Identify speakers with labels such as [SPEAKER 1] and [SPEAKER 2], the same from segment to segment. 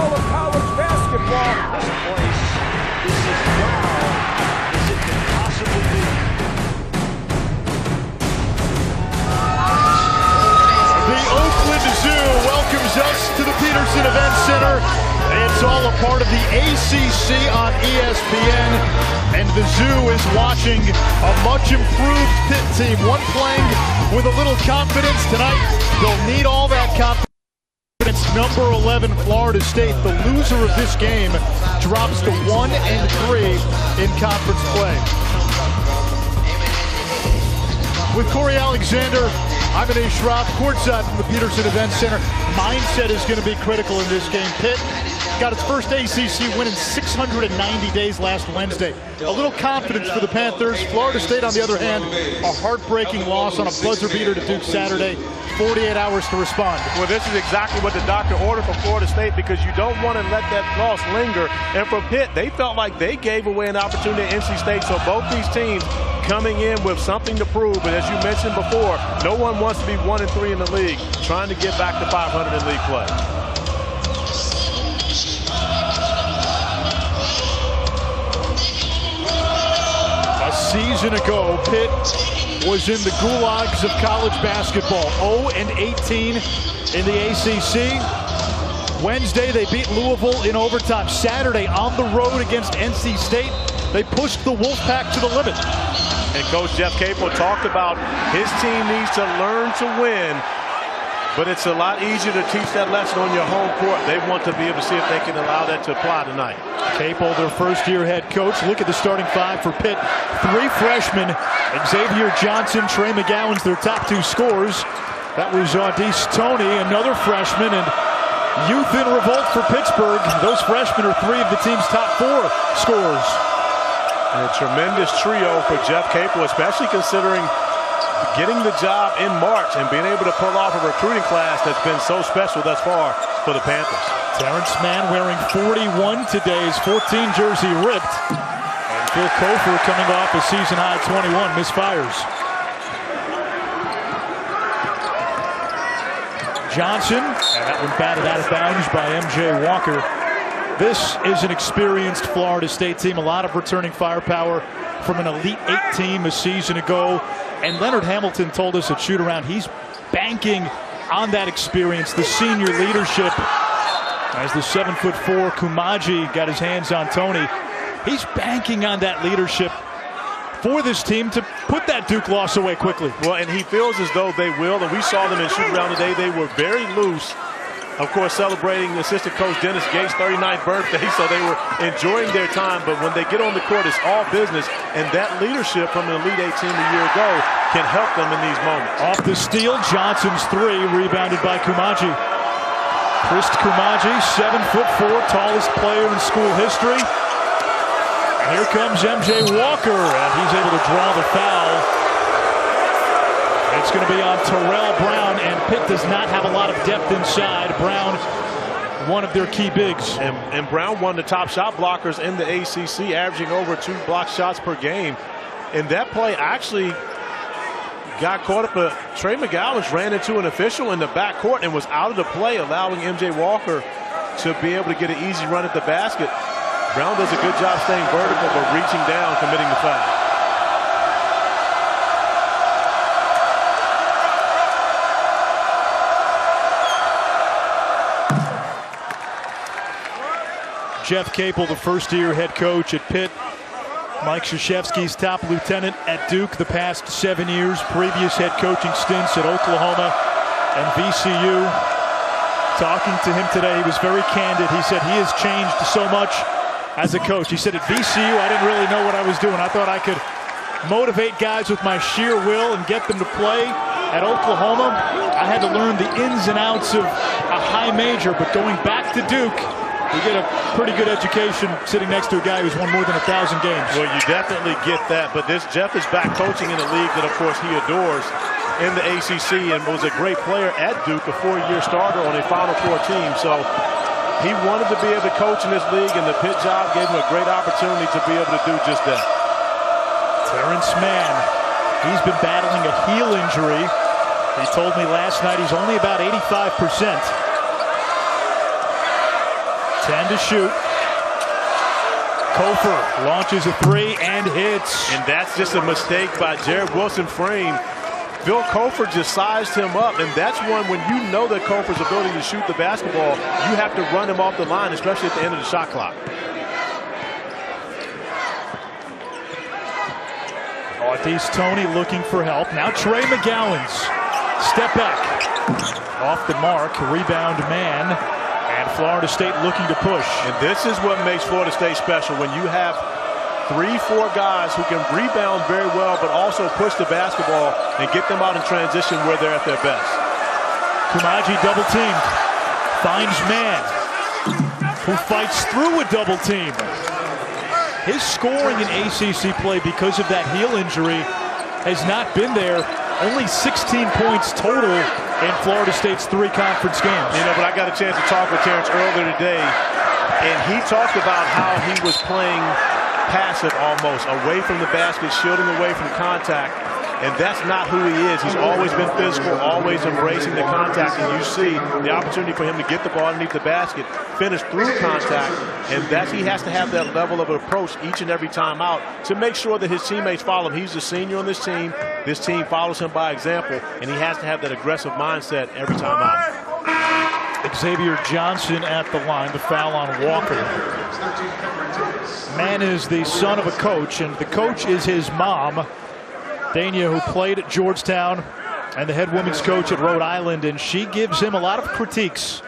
[SPEAKER 1] all of college basketball.
[SPEAKER 2] This place, this is wow as it can possibly be.
[SPEAKER 3] The Oakland Zoo welcomes us to the Petersen Events Center. It's all a part of the ACC on ESPN, and the Zoo is watching a much improved Pitt team, one playing with a little confidence tonight. They'll need all that confidence. Number 11 Florida State, the loser of this game, drops to 1-3 in conference play. With Corey Alexander, I'm Anish Shroff, courtside from the Petersen Events Center. Mindset is going to be critical in this game. Pitt got its first ACC win in 690 days last Wednesday. A little confidence for the Panthers. Florida State, on the other hand, a heartbreaking loss on a buzzer beater to Duke Saturday. 48 hours to respond.
[SPEAKER 4] Well, this is exactly what the doctor ordered for Florida State, because you don't want to let that loss linger. And for Pitt, they felt like they gave away an opportunity at NC State. So both these teams coming in with something to prove. But as you mentioned before, no one wants to be 1-3 in the league, trying to get back to 500 in league play.
[SPEAKER 3] A season ago, Pitt was in the gulags of college basketball. 0-18 in the ACC. Wednesday, they beat Louisville in overtime. Saturday, on the road against NC State, they pushed the Wolfpack to the limit.
[SPEAKER 4] And Coach Jeff Capel talked about his team needs to learn to win, but it's a lot easier to teach that lesson on your home court. They want to be able to see if they can allow that to apply tonight.
[SPEAKER 3] Capel, their first-year head coach. Look at the starting five for Pitt. 3 freshmen, Xavier Johnson, Trey McGowens, their top 2 scorers. That was Audice Tony, another freshman, and youth in revolt for Pittsburgh. Those freshmen are 3 of the team's top 4 scorers.
[SPEAKER 4] And a tremendous trio for Jeff Capel, especially considering getting the job in March and being able to pull off a recruiting class that's been so special thus far for the Panthers.
[SPEAKER 3] Terrence Mann wearing 41 today, his 14 jersey ripped. And Phil Kofor coming off a season-high 21, misfires. Johnson, and that one batted out of bounds by M.J. Walker. This is an experienced Florida State team, a lot of returning firepower from an Elite 8 team a season ago. And Leonard Hamilton told us at shoot-around he's banking on that experience, the senior leadership. As the 7'4" Kumaji got his hands on Tony, he's banking on that leadership for this team to put that Duke loss away quickly.
[SPEAKER 4] Well, and he feels as though they will, and we saw them in shoot-around today. They were very loose. Of course, celebrating assistant coach Dennis Gates' 39th birthday, so they were enjoying their time. But when they get on the court, it's all business, and that leadership from the Elite 8 team a year ago can help them in these moments.
[SPEAKER 3] Off the steal, Johnson's 3, rebounded by Kumaji. Christ Kumaji, 7'4", tallest player in school history. And here comes M.J. Walker, and he's able to draw the foul. It's going to be on Terrell Brown, and Pitt does not have a lot of depth inside. Brown, one of their key bigs.
[SPEAKER 4] And Brown, one of the top shot blockers in the ACC, averaging over 2 block shots per game. And that play actually got caught up. Trey McGowens ran into an official in the backcourt and was out of the play, allowing M.J. Walker to be able to get an easy run at the basket. Brown does a good job staying vertical, but reaching down, committing the foul.
[SPEAKER 3] Jeff Capel, the first-year head coach at Pitt. Mike Krzyzewski's top lieutenant at Duke the past 7 years. Previous head coaching stints at Oklahoma and VCU. Talking to him today, he was very candid. He said he has changed so much as a coach. He said at VCU, I didn't really know what I was doing. I thought I could motivate guys with my sheer will and get them to play. At Oklahoma, I had to learn the ins and outs of a high major, but going back to Duke, you get a pretty good education sitting next to a guy who's won more than 1,000 games.
[SPEAKER 4] Well, you definitely get that, but this Jeff is back coaching in a league that, of course, he adores in the ACC, and was a great player at Duke, a 4-year starter on a Final Four team. So he wanted to be able to coach in this league, and the Pitt job gave him a great opportunity to be able to do just that.
[SPEAKER 3] Terrence Mann, he's been battling a heel injury. He told me last night he's only about 85%. 10 to shoot. Kofor launches a three and hits.
[SPEAKER 4] And that's just a mistake by Jared Wilson Frame. Bill Kofor just sized him up, and that's one when you know that Kofor's ability to shoot the basketball, you have to run him off the line, especially at the end of the shot clock.
[SPEAKER 3] Northeast Tony looking for help. Now Trey McGowens. Step back. Off the mark. Rebound man. And Florida State looking to push.
[SPEAKER 4] And this is what makes Florida State special, when you have 3-4 guys who can rebound very well, but also push the basketball and get them out in transition where they're at their best.
[SPEAKER 3] Koumadji double teamed. Finds man, who fights through a double team. His scoring in ACC play because of that heel injury has not been there. Only 16 points total in Florida State's 3 conference games.
[SPEAKER 4] You know, but I got a chance to talk with Terrence earlier today, and he talked about how he was playing passive almost, away from the basket, shielding away from contact. And that's not who he is. He's always been physical, always embracing the contact. And you see the opportunity for him to get the ball underneath the basket, finish through contact. And he has to have that level of approach each and every time out to make sure that his teammates follow him. He's the senior on this team. This team follows him by example. And he has to have that aggressive mindset every time out.
[SPEAKER 3] Xavier Johnson at the line, the foul on Walker. Man is the son of a coach, and the coach is his mom, Dania, who played at Georgetown and the head women's coach at Rhode Island, and she gives him a lot of critiques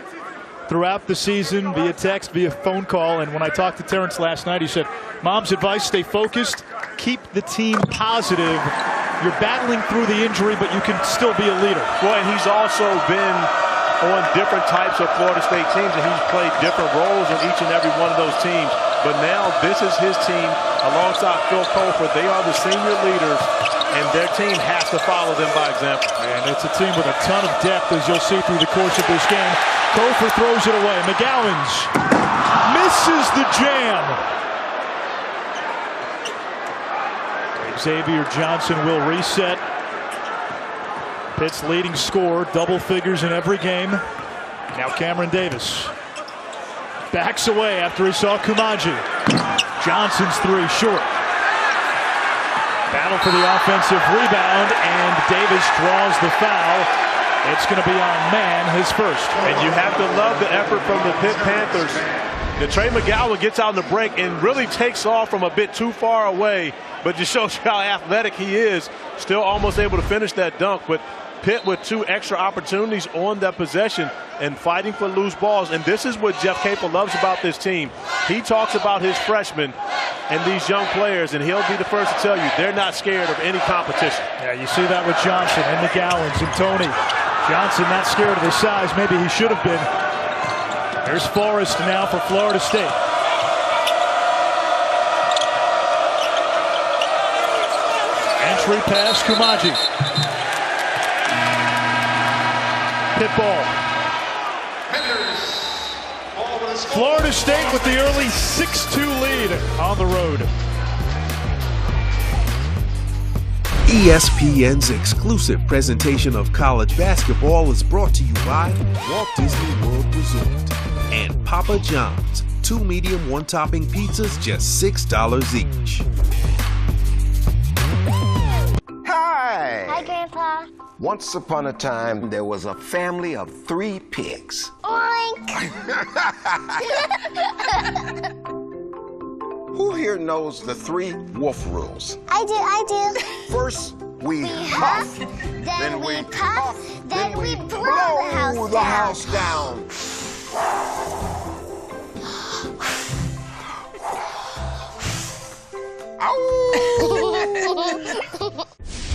[SPEAKER 3] throughout the season via text, via phone call. And when I talked to Terrence last night, he said, Mom's advice, stay focused, keep the team positive. You're battling through the injury, but you can still be a leader.
[SPEAKER 4] Well, and he's also been on different types of Florida State teams, and he's played different roles on each and every one of those teams. But now this is his team alongside Phil Kofor. They are the senior leaders, and their team has to follow them by example.
[SPEAKER 3] And it's a team with a ton of depth, as you'll see through the course of this game. Kofor throws it away. McGowens misses the jam. Xavier Johnson will reset. Pitt's leading scorer, double figures in every game. Now Cameron Davis backs away after he saw Koumadji. Johnson's three short. Battle for the offensive rebound, and Davis draws the foul. It's going to be on man, his first.
[SPEAKER 4] And you have to love the effort from the Pitt Panthers. The Trey McGowens gets out in the break and really takes off from a bit too far away, but just shows you how athletic he is. Still almost able to finish that dunk, but Pitt with 2 extra opportunities on that possession and fighting for loose balls. And this is what Jeff Capel loves about this team. He talks about his freshmen and these young players, and he'll be the first to tell you they're not scared of any competition.
[SPEAKER 3] Yeah, you see that with Johnson and McGowens and Tony. Johnson not scared of his size. Maybe he should have been. There's Forrest now for Florida State. Entry pass, Koumadji. Pitt ball. Florida State with the early 6-2 lead on the road.
[SPEAKER 5] ESPN's exclusive presentation of college basketball is brought to you by Walt Disney World Resort and Papa John's. 2 medium, 1-topping pizzas, just $6 each.
[SPEAKER 1] Hi!
[SPEAKER 6] Hi, Grandpa.
[SPEAKER 1] Once upon a time, there was a family of 3 pigs.
[SPEAKER 6] Oink!
[SPEAKER 1] Who here knows the 3 wolf rules?
[SPEAKER 6] I do.
[SPEAKER 1] First, we huff,
[SPEAKER 6] then we puff, then we blow
[SPEAKER 1] the house down.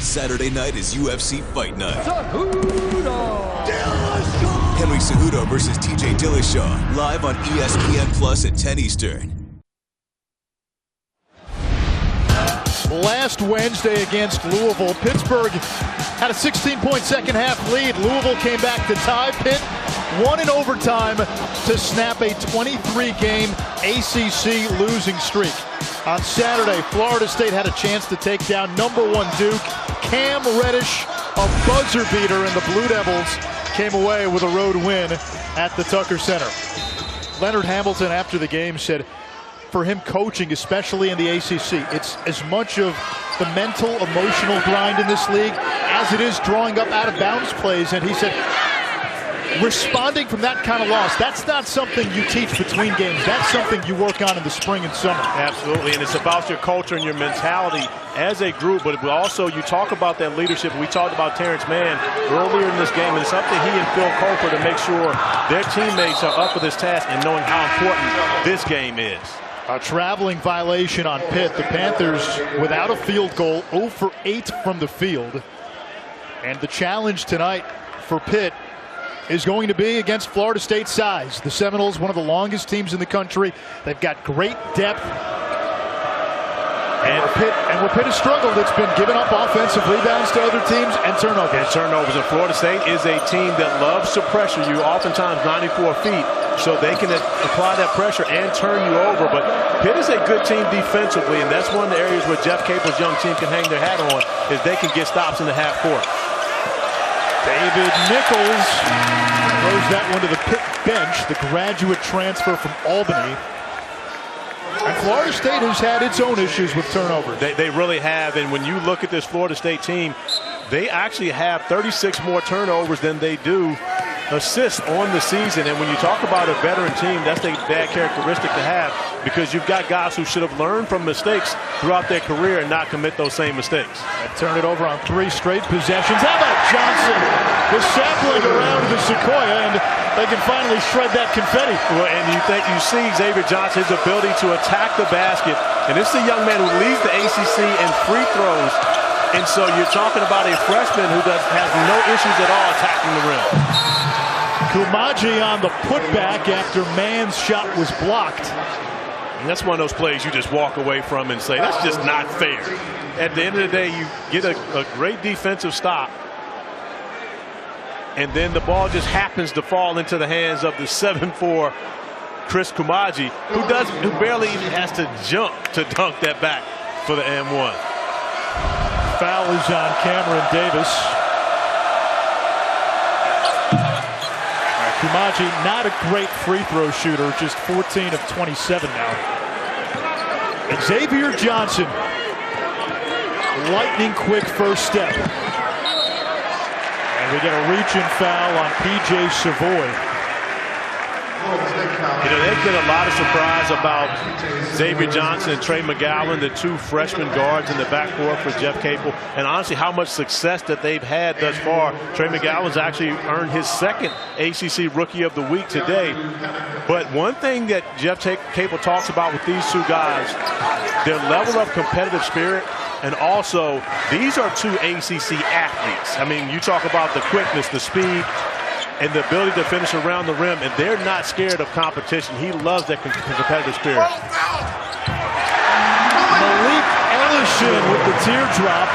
[SPEAKER 7] Saturday night is UFC Fight Night. Henry Cejudo versus TJ Dillashaw, live on ESPN Plus at 10 Eastern.
[SPEAKER 3] Last Wednesday against Louisville, Pittsburgh had a 16-point second half lead. Louisville came back to tie. Pitt won in overtime to snap a 23-game ACC losing streak. On Saturday, Florida State had a chance to take down #1 Duke. Cam Reddish, a buzzer beater, and the Blue Devils came away with a road win at the Tucker Center. Leonard Hamilton after the game said for him coaching, especially in the ACC, it's as much of the mental, emotional grind in this league as it is drawing up out of bounds plays. And he said, responding from that kind of loss, that's not something you teach between games. That's something you work on in the spring and summer.
[SPEAKER 4] Absolutely, and it's about your culture and your mentality as a group, but also you talk about that leadership. We talked about Terrence Mann earlier in this game, and it's up to he and Phil Cofer to make sure their teammates are up for this task and knowing how important this game is.
[SPEAKER 3] A traveling violation on Pitt. The Panthers without a field goal, 0 for 8 from the field. And the challenge tonight for Pitt is going to be against Florida State's size. The Seminoles, one of the longest teams in the country. They've got great depth. And where Pitt has struggled, it's been giving up offensive rebounds to other teams and turnovers.
[SPEAKER 4] And Florida State is a team that loves to pressure you, oftentimes 94 feet, so they can apply that pressure and turn you over. But Pitt is a good team defensively, and that's one of the areas where Jeff Capel's young team can hang their hat on, is they can get stops in the half court.
[SPEAKER 3] David Nichols throws that one to the Pitt bench, the graduate transfer from Albany. And Florida State has had its own issues with turnovers.
[SPEAKER 4] They really have, and when you look at this Florida State team, they actually have 36 more turnovers than they do assists on the season. And when you talk about a veteran team, that's a bad characteristic to have, because you've got guys who should have learned from mistakes throughout their career and not commit those same mistakes.
[SPEAKER 3] And turn it over on 3 straight possessions. How about Johnson? The sapling around the Sequoia, and they can finally shred that confetti.
[SPEAKER 4] Well, and you see Xavier Johnson's ability to attack the basket. And this is a young man who leads the ACC in free throws. And so you're talking about a freshman who has no issues at all attacking the rim.
[SPEAKER 3] Kumaji on the putback after Mann's shot was blocked.
[SPEAKER 4] And that's one of those plays you just walk away from and say, that's just not fair. At the end of the day, you get a great defensive stop, and then the ball just happens to fall into the hands of the 7'4" Chris Kumaji, who barely even has to jump to dunk that back for the M1.
[SPEAKER 3] Foul is on Cameron Davis. Kumaji, not a great free throw shooter, just 14 of 27 now. Xavier Johnson, lightning quick first step. And we get a reach-in foul on P.J. Savoy.
[SPEAKER 4] There's been a lot of surprise about Xavier Johnson and Trey McGowens, the 2 freshman guards in the backcourt for Jeff Capel, and honestly how much success that they've had thus far. Trey McGowens actually earned his 2nd ACC Rookie of the Week today. But one thing that Jeff Capel talks about with these 2 guys, their level of competitive spirit, and also these are 2 ACC athletes. I mean, you talk about the quickness, the speed, and the ability to finish around the rim, and they're not scared of competition. He loves that competitive spirit.
[SPEAKER 3] Malik Ellison with the teardrop.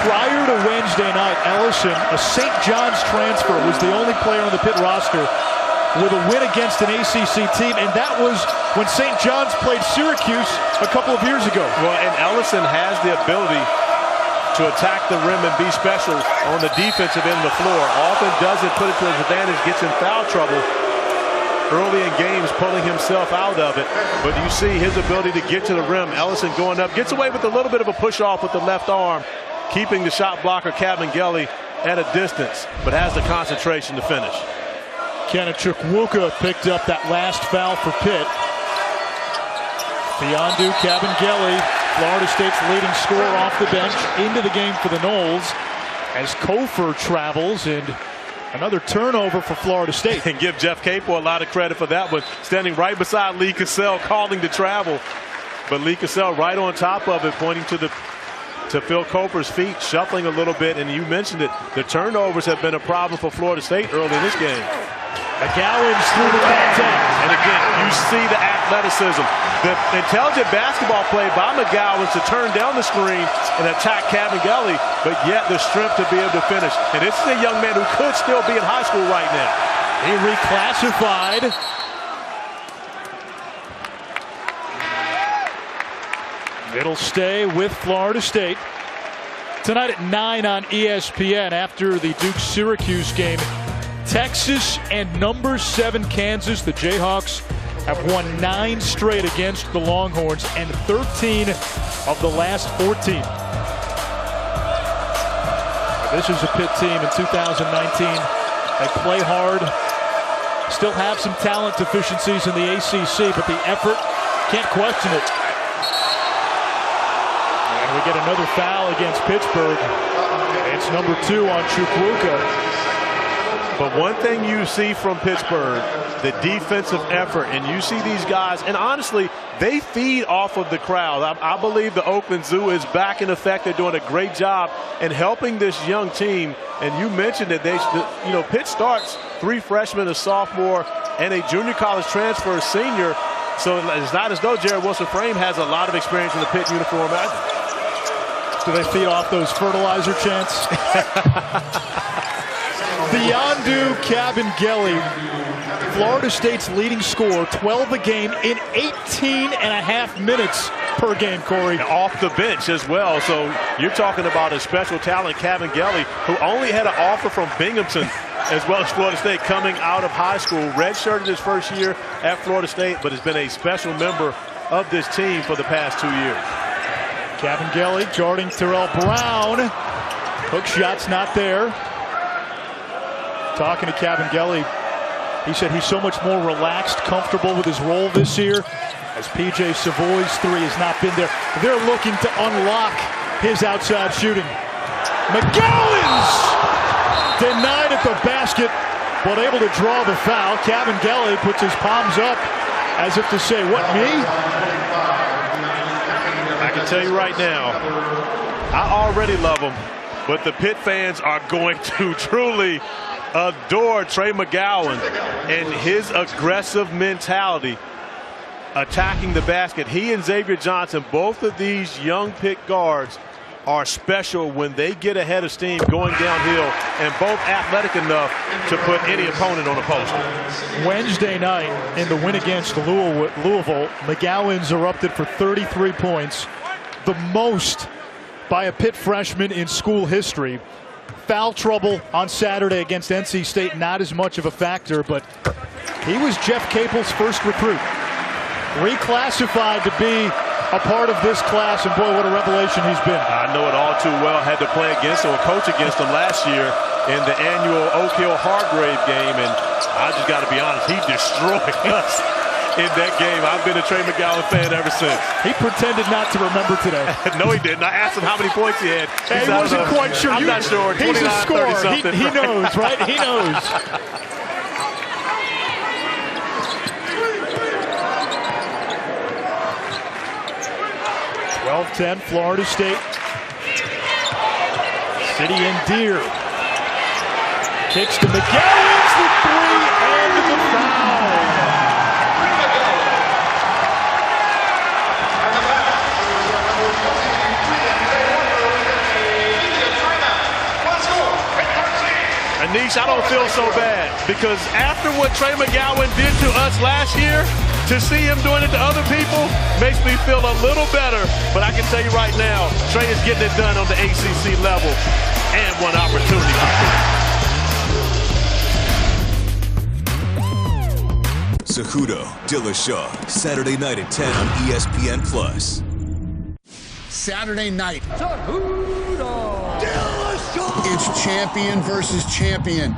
[SPEAKER 3] Prior to Wednesday night, Ellison, a St. John's transfer, was the only player on the Pitt roster with a win against an ACC team, and that was when St. John's played Syracuse a couple of years ago.
[SPEAKER 4] Well, and Ellison has the ability to attack the rim and be special on the defensive end of the floor. Often doesn't put it to his advantage, gets in foul trouble early in games, pulling himself out of it. But you see his ability to get to the rim. Ellison going up, gets away with a little bit of a push off with the left arm, keeping the shot blocker Kabengele at a distance, but has the concentration to finish.
[SPEAKER 3] Kenneth Chukwuka picked up that last foul for Pitt. Fiondu Kabengele, Florida State's leading scorer, off the bench, into the game for the Noles as Cofer travels, and another turnover for Florida State.
[SPEAKER 4] And give Jeff Capel a lot of credit for that one, standing right beside Lee Cassell, calling to travel. But Lee Cassell right on top of it, pointing to Phil Cofer's feet, shuffling a little bit. And you mentioned it, the turnovers have been a problem for Florida State early in this game.
[SPEAKER 3] McGowens through the contact.
[SPEAKER 4] And again, you see the athleticism, the intelligent basketball play by McGowens to turn down the screen and attack Kabengele, but yet the strength to be able to finish. And this is a young man who could still be in high school right now.
[SPEAKER 3] He reclassified. It'll stay with Florida State. Tonight at 9 on ESPN after the Duke-Syracuse game. Texas and number 7 Kansas. The Jayhawks have won 9 straight against the Longhorns and 13 of the last 14. This is a Pitt team in 2019. They play hard, still have some talent deficiencies in the ACC, but the effort, can't question it. And we get another foul against Pittsburgh. It's number 2 on Chukwuka.
[SPEAKER 4] But one thing you see from Pittsburgh, the defensive effort, and you see these guys, and honestly, they feed off of the crowd. I believe the Oakland Zoo is back in effect. They're doing a great job in helping this young team. And you mentioned that Pitt starts 3 freshmen, a sophomore, and a junior college transfer, a senior. So it's not as though Jared Wilson-Frame has a lot of experience in the Pitt uniform.
[SPEAKER 3] Do they feed off those fertilizer chants? Beyondu Kabengele, Florida State's leading scorer, 12 a game in 18.5 minutes per game, Corey.
[SPEAKER 4] Off the bench as well. So you're talking about a special talent, Kabengele, who only had an offer from Binghamton as well as Florida State coming out of high school. Redshirted his first year at Florida State, but has been a special member of this team for the past 2 years.
[SPEAKER 3] Kabengele guarding Terrell Brown. Hook shot's not there. Talking to Kabengele, he said he's so much more relaxed, comfortable with his role this year, as P.J. Savoy's 3 has not been there. They're looking to unlock his outside shooting. McGowens denied at the basket, but able to draw the foul. Kabengele puts his palms up as if to say, what, me?
[SPEAKER 4] I can tell you right now, I already love him, but the Pitt fans are going to truly adore Trey McGowens and his aggressive mentality attacking the basket. He and Xavier Johnson, both of these young Pitt guards, are special when they get ahead of steam going downhill, and both athletic enough to put any opponent on a poster.
[SPEAKER 3] Wednesday night in the win against Louisville, McGowens erupted for 33 points, the most by a Pitt freshman in school history. Foul trouble on Saturday against NC State, not as much of a factor, but he was Jeff Capel's first recruit. Reclassified to be a part of this class, and boy, what a revelation he's been.
[SPEAKER 4] I know it all too well. Had to play against him or coach against him last year in the annual Oak Hill Hargrave game, and I just got to be honest, he destroyed us in that game. I've been a Trey McGowens fan ever since.
[SPEAKER 3] He pretended not to remember today.
[SPEAKER 4] No, he didn't. I asked him how many points he had.
[SPEAKER 3] He wasn't quite sure.
[SPEAKER 4] I'm not sure.
[SPEAKER 3] He's a scorer. He knows, right? He knows. (12-10) Florida State. City and Deer. Kicks to McGowens, the 3 and the foul.
[SPEAKER 4] Anish, I don't feel so bad, because after what Trey McGowens did to us last year, to see him doing it to other people makes me feel a little better. But I can tell you right now, Trey is getting it done on the ACC level, and one opportunity.
[SPEAKER 7] Cejudo, Dillashaw, Saturday night at 10 on ESPN+.
[SPEAKER 8] Saturday night. It's champion versus champion.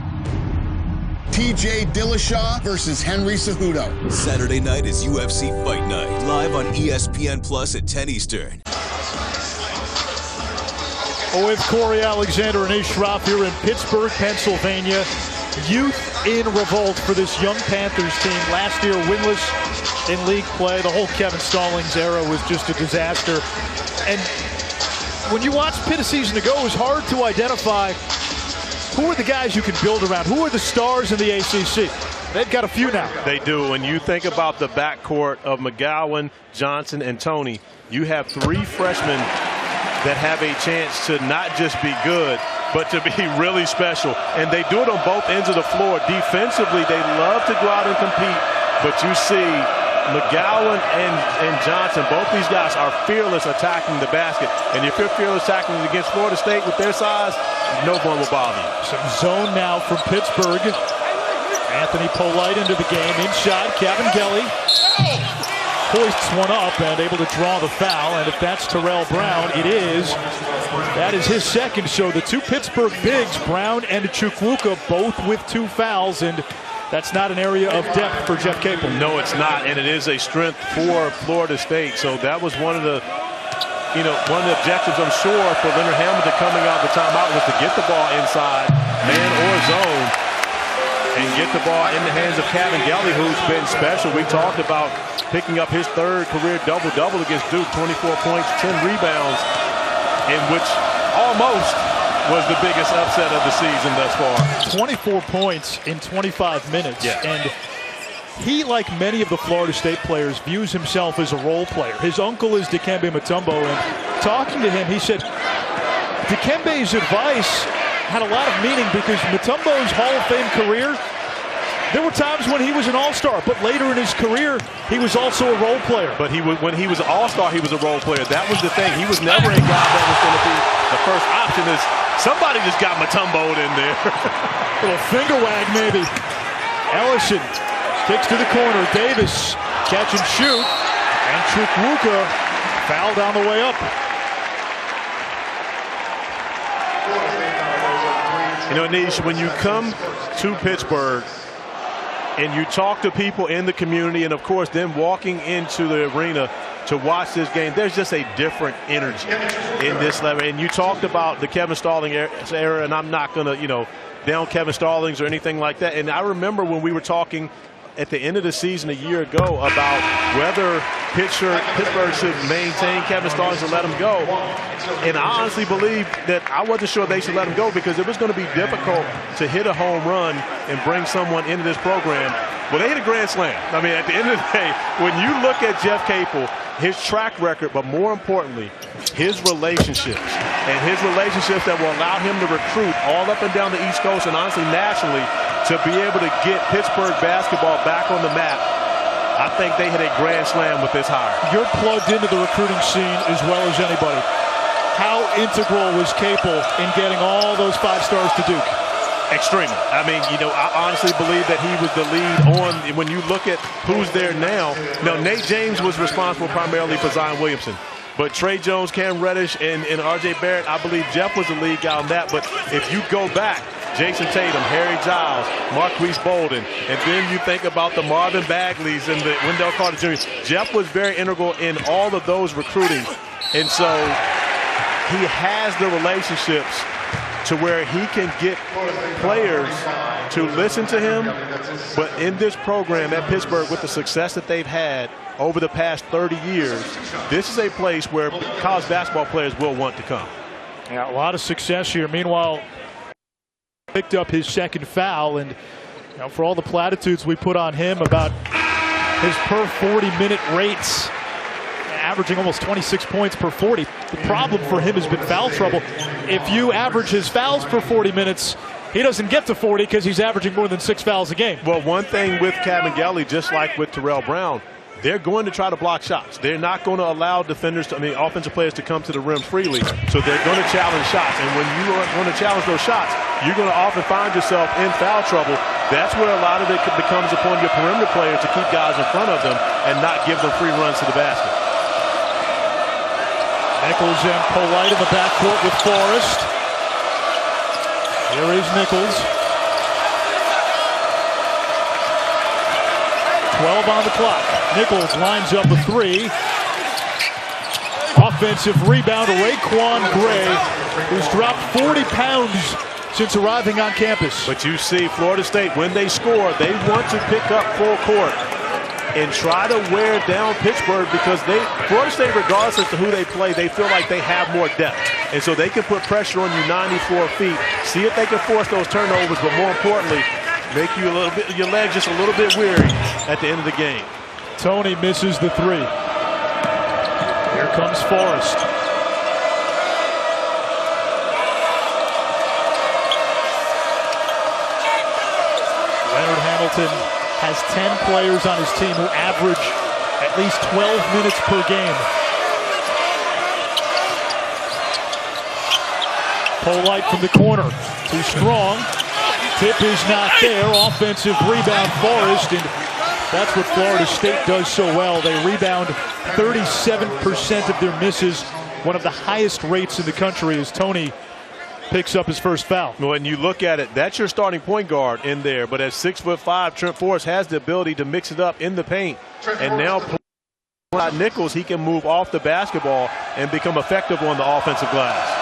[SPEAKER 8] TJ Dillashaw versus Henry Cejudo.
[SPEAKER 7] Saturday night is UFC Fight Night, live on ESPN+ at 10 Eastern.
[SPEAKER 3] With Corey Alexander and Ish Shroff here in Pittsburgh, Pennsylvania. Youth in revolt for this young Panthers team. Last year, winless in league play. The whole Kevin Stallings era was just a disaster. And when you watch Pitt a season ago, it was hard to identify who are the guys you can build around. Who are the stars in the ACC? They've got a few now.
[SPEAKER 4] They do. When you think about the backcourt of McGowan, Johnson, and Tony, you have 3 freshmen that have a chance to not just be good, but to be really special. And they do it on both ends of the floor. Defensively, they love to go out and compete, but you see McGowan and Johnson, both these guys are fearless attacking the basket. And if you're fearless attacking against Florida State with their size, no one will bother you.
[SPEAKER 3] Some zone now from Pittsburgh. Anthony Polite into the game. Inside, Cavangeli hoists one up and able to draw the foul. And if that's Terrell Brown, it is. That is his second. So the two Pittsburgh bigs, Brown and Chukwuka, both with 2 fouls. And that's not an area of depth for Jeff Capel.
[SPEAKER 4] No, it's not, and it is a strength for Florida State. So that was one of the, one of the objectives, I'm sure, for Leonard Hamilton coming out of the timeout was to get the ball inside, man or zone, and get the ball in the hands of Cavangeli, who's been special. We talked about picking up his 3rd career double-double against Duke, 24 points, 10 rebounds, in which almost was the biggest upset of the season thus far.
[SPEAKER 3] 24 points in 25 minutes.
[SPEAKER 4] Yeah.
[SPEAKER 3] And he, like many of the Florida State players, views himself as a role player. His uncle is Dikembe Mutombo, and talking to him, he said Dikembe's advice had a lot of meaning because Mutombo's Hall of Fame career, there were times when he was an all-star, but later in his career, he was also a role player.
[SPEAKER 4] But when he was an all-star, he was a role player. That was the thing. He was never a guy that was going to be the first option. Is somebody just got Mutombo in there.
[SPEAKER 3] Little finger wag, maybe. Ellison kicks to the corner. Davis catch and shoot. And Chukwuka fouled on the way up.
[SPEAKER 4] Nish, when you come to Pittsburgh and you talk to people in the community, and of course then walking into the arena to watch this game, there's just a different energy in this level. And you talked about the Kevin Stallings era, and I'm not going to, down Kevin Stallings or anything like that. And I remember when we were talking at the end of the season a year ago about whether Pittsburgh should maintain Kevin Stallings or let him go. And I honestly believe that I wasn't sure they should let him go because it was going to be difficult to hit a home run and bring someone into this program. Well, they hit a grand slam. I mean, at the end of the day, when you look at Jeff Capel, his track record, but more importantly, his relationships, and his relationships that will allow him to recruit all up and down the East Coast and honestly nationally to be able to get Pittsburgh basketball back on the map, I think they hit a grand slam with this hire.
[SPEAKER 3] You're plugged into the recruiting scene as well as anybody. How integral was Capel in getting all those 5 stars to Duke?
[SPEAKER 4] Extremely. I mean, I honestly believe that he was the lead on. When you look at who's there now, Nate James was responsible primarily for Zion Williamson. But Trey Jones, Cam Reddish, and R.J. Barrett, I believe Jeff was the lead guy on that. But if you go back, Jason Tatum, Harry Giles, Marquise Bolden, and then you think about the Marvin Bagleys and the Wendell Carter Jr., Jeff was very integral in all of those recruiting. And so he has the relationships to where he can get players to listen to him. But in this program at Pittsburgh, with the success that they've had over the past 30 years, this is a place where college basketball players will want to come.
[SPEAKER 3] Yeah, a lot of success here. Meanwhile, picked up his 2nd foul, and for all the platitudes we put on him about his per 40-minute rates, averaging almost 26 points per 40. The problem for him has been foul trouble. If you average his fouls per 40 minutes, he doesn't get to 40 because he's averaging more than 6 fouls a game.
[SPEAKER 4] Well, one thing with Cavangeli, just like with Terrell Brown, they're going to try to block shots. They're not going to allow offensive players to come to the rim freely. So they're going to challenge shots. And when you are going to challenge those shots, you're going to often find yourself in foul trouble. That's where a lot of it becomes upon your perimeter players to keep guys in front of them and not give them free runs to the basket.
[SPEAKER 3] Nichols and Polite in the backcourt with Forrest. Here is Nichols. 12 on the clock. Nichols lines up a 3. Offensive rebound to Raekwon Gray, who's dropped 40 pounds since arriving on campus.
[SPEAKER 4] But you see Florida State, when they score, they want to pick up full court and try to wear down Pittsburgh because Florida State, regardless as to who they play, they feel like they have more depth. And so they can put pressure on you 94 feet, see if they can force those turnovers, but more importantly, make you your legs just a little bit weary at the end of the game.
[SPEAKER 3] Tony misses the 3. Here comes Forrest. Leonard Hamilton has 10 players on his team who average at least 12 minutes per game. Polite from the corner, too strong. Tip is not there. Offensive rebound, Forrest, and that's what Florida State does so well. They rebound 37% of their misses, one of the highest rates in the country, as Tony picks up his first foul.
[SPEAKER 4] When you look at it, that's your starting point guard in there. But at 6'5", Trent Forrest has the ability to mix it up in the paint. And now Nichols, he can move off the basketball and become effective on the offensive glass.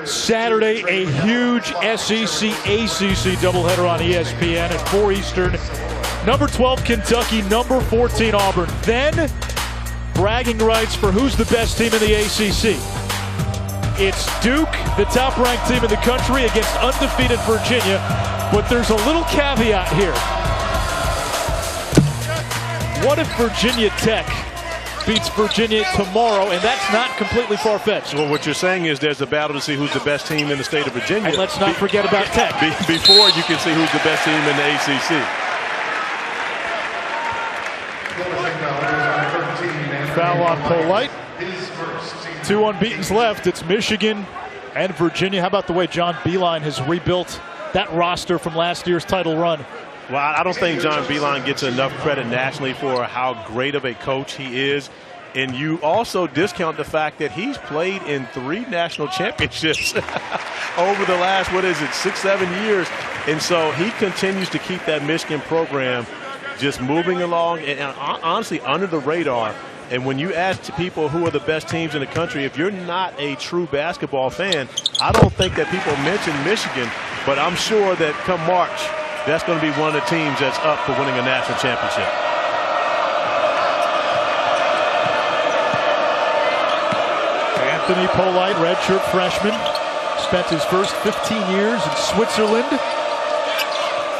[SPEAKER 3] Saturday, a huge SEC-ACC doubleheader on ESPN at 4 Eastern. Number 12 Kentucky, number 14 Auburn. Then bragging rights for who's the best team in the ACC. It's Duke, the top-ranked team in the country, against undefeated Virginia. But there's a little caveat here. What if Virginia Tech beats Virginia tomorrow, and that's not completely far-fetched?
[SPEAKER 4] Well, what you're saying is there's a battle to see who's the best team in the state of Virginia.
[SPEAKER 3] And let's not forget about Tech.
[SPEAKER 4] Before you can see who's the best team in the ACC.
[SPEAKER 3] Foul on Polite. 2 unbeatens left. It's Michigan and Virginia. How about the way John Beilein has rebuilt that roster from last year's title run?
[SPEAKER 4] Well, I don't think John Beilein gets enough credit nationally for how great of a coach he is. And you also discount the fact that he's played in 3 national championships over the last, 6-7 years. And so he continues to keep that Michigan program just moving along and honestly under the radar. And when you ask people who are the best teams in the country, if you're not a true basketball fan, I don't think that people mention Michigan. But I'm sure that come March, that's going to be one of the teams that's up for winning a national championship.
[SPEAKER 3] Anthony Polite, redshirt freshman, spent his first 15 years in Switzerland.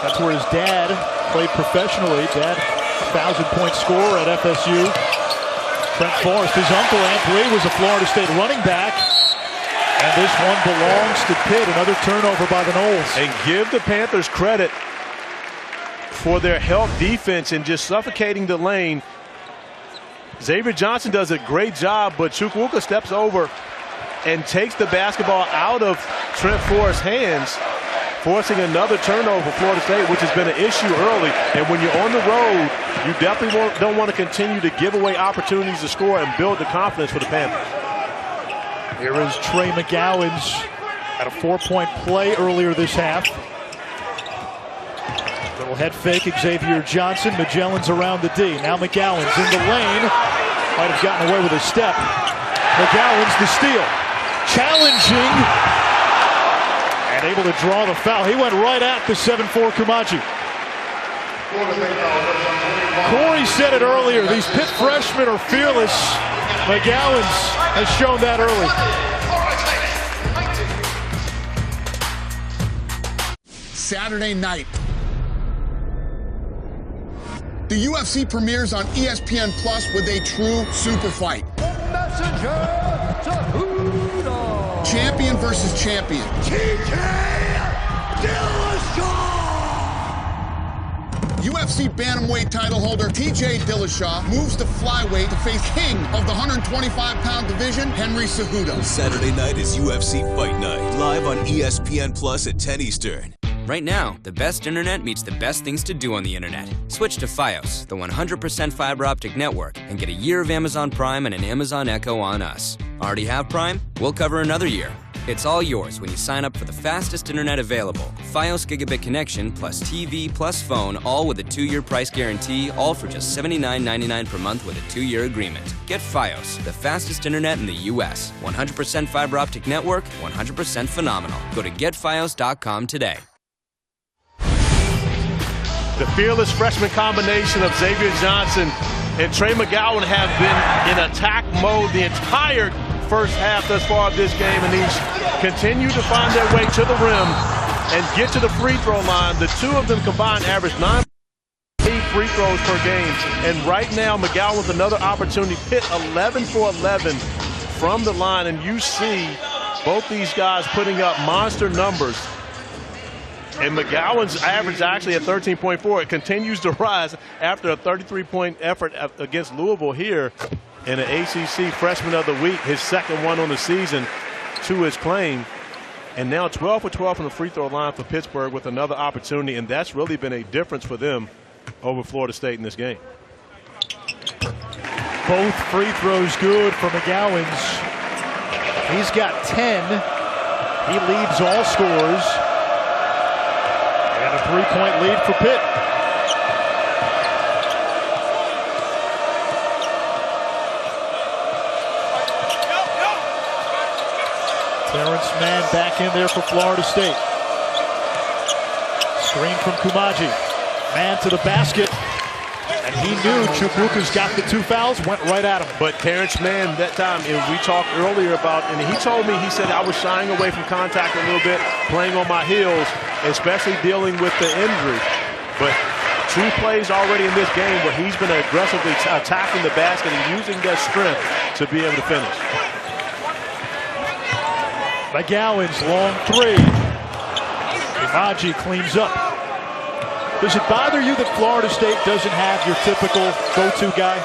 [SPEAKER 3] That's where his dad played professionally. Dad, 1,000-point scorer at FSU. Trent Forrest, his uncle, Anthony, was a Florida State running back. And this one belongs to Pitt. Another turnover by the Noles.
[SPEAKER 4] And give the Panthers credit for their help defense and just suffocating the lane. Xavier Johnson does a great job, but Chukwuka steps over and takes the basketball out of Trent Forrest's hands, forcing another turnover for Florida State, which has been an issue early. And when you're on the road, you definitely don't want to continue to give away opportunities to score and build the confidence for the Panthers.
[SPEAKER 3] Here is Trey McGowens at a 4-point play earlier this half. Little head fake, Xavier Johnson. Magellan's around the D. Now McGowens in the lane. Might have gotten away with a step. McGowens the steal. Challenging. And able to draw the foul. He went right at the 7'4" Kumachi. Corey said it earlier. These Pitt freshmen are fearless. McGowens has shown that early.
[SPEAKER 8] Saturday night. The UFC premieres on ESPN Plus with a true super fight. Champion versus champion. UFC bantamweight title holder TJ Dillashaw moves to flyweight to face king of the 125-pound division, Henry Cejudo.
[SPEAKER 7] Saturday night is UFC Fight Night, live on ESPN Plus at 10 Eastern.
[SPEAKER 9] Right now, the best internet meets the best things to do on the internet. Switch to Fios, the 100% fiber optic network, and get a year of Amazon Prime and an Amazon Echo on us. Already have Prime? We'll cover another year. It's all yours when you sign up for the fastest internet available. Fios gigabit connection plus TV plus phone, all with a 2-year price guarantee, all for just $79.99 per month with a 2-year agreement. Get Fios, the fastest internet in the U.S. 100% fiber optic network, 100% phenomenal. Go to getfios.com today.
[SPEAKER 4] The fearless freshman combination of Xavier Johnson and Trey McGowan have been in attack mode the entire first half thus far of this game, and these continue to find their way to the rim and get to the free throw line. The two of them combined average 9 free throws per game, and right now McGowan with another opportunity. Pitt 11 for 11 from the line, and you see both these guys putting up monster numbers. And McGowens average actually at 13.4. It continues to rise after a 33-point effort against Louisville here in an ACC Freshman of the Week, his second one on the season to his claim. And now 12 for 12 from the free throw line for Pittsburgh with another opportunity, and that's really been a difference for them over Florida State in this game.
[SPEAKER 3] Both free throws good for McGowens. He's got 10. He leads all scorers. And a 3-point lead for Pitt. Terrence Mann back in there for Florida State. Screen from Kumaji. Mann to the basket. And he knew Chukwuka's got the 2 fouls, went right at him.
[SPEAKER 4] But Terrence Mann, that time, and we talked earlier about, and he told me, he said, I was shying away from contact a little bit, playing on my heels, especially dealing with the injury. But 2 plays already in this game where he's been aggressively attacking the basket and using that strength to be able to finish.
[SPEAKER 3] McGowens, long 3. Kumaji cleans up. Does it bother you that Florida State doesn't have your typical go-to guy?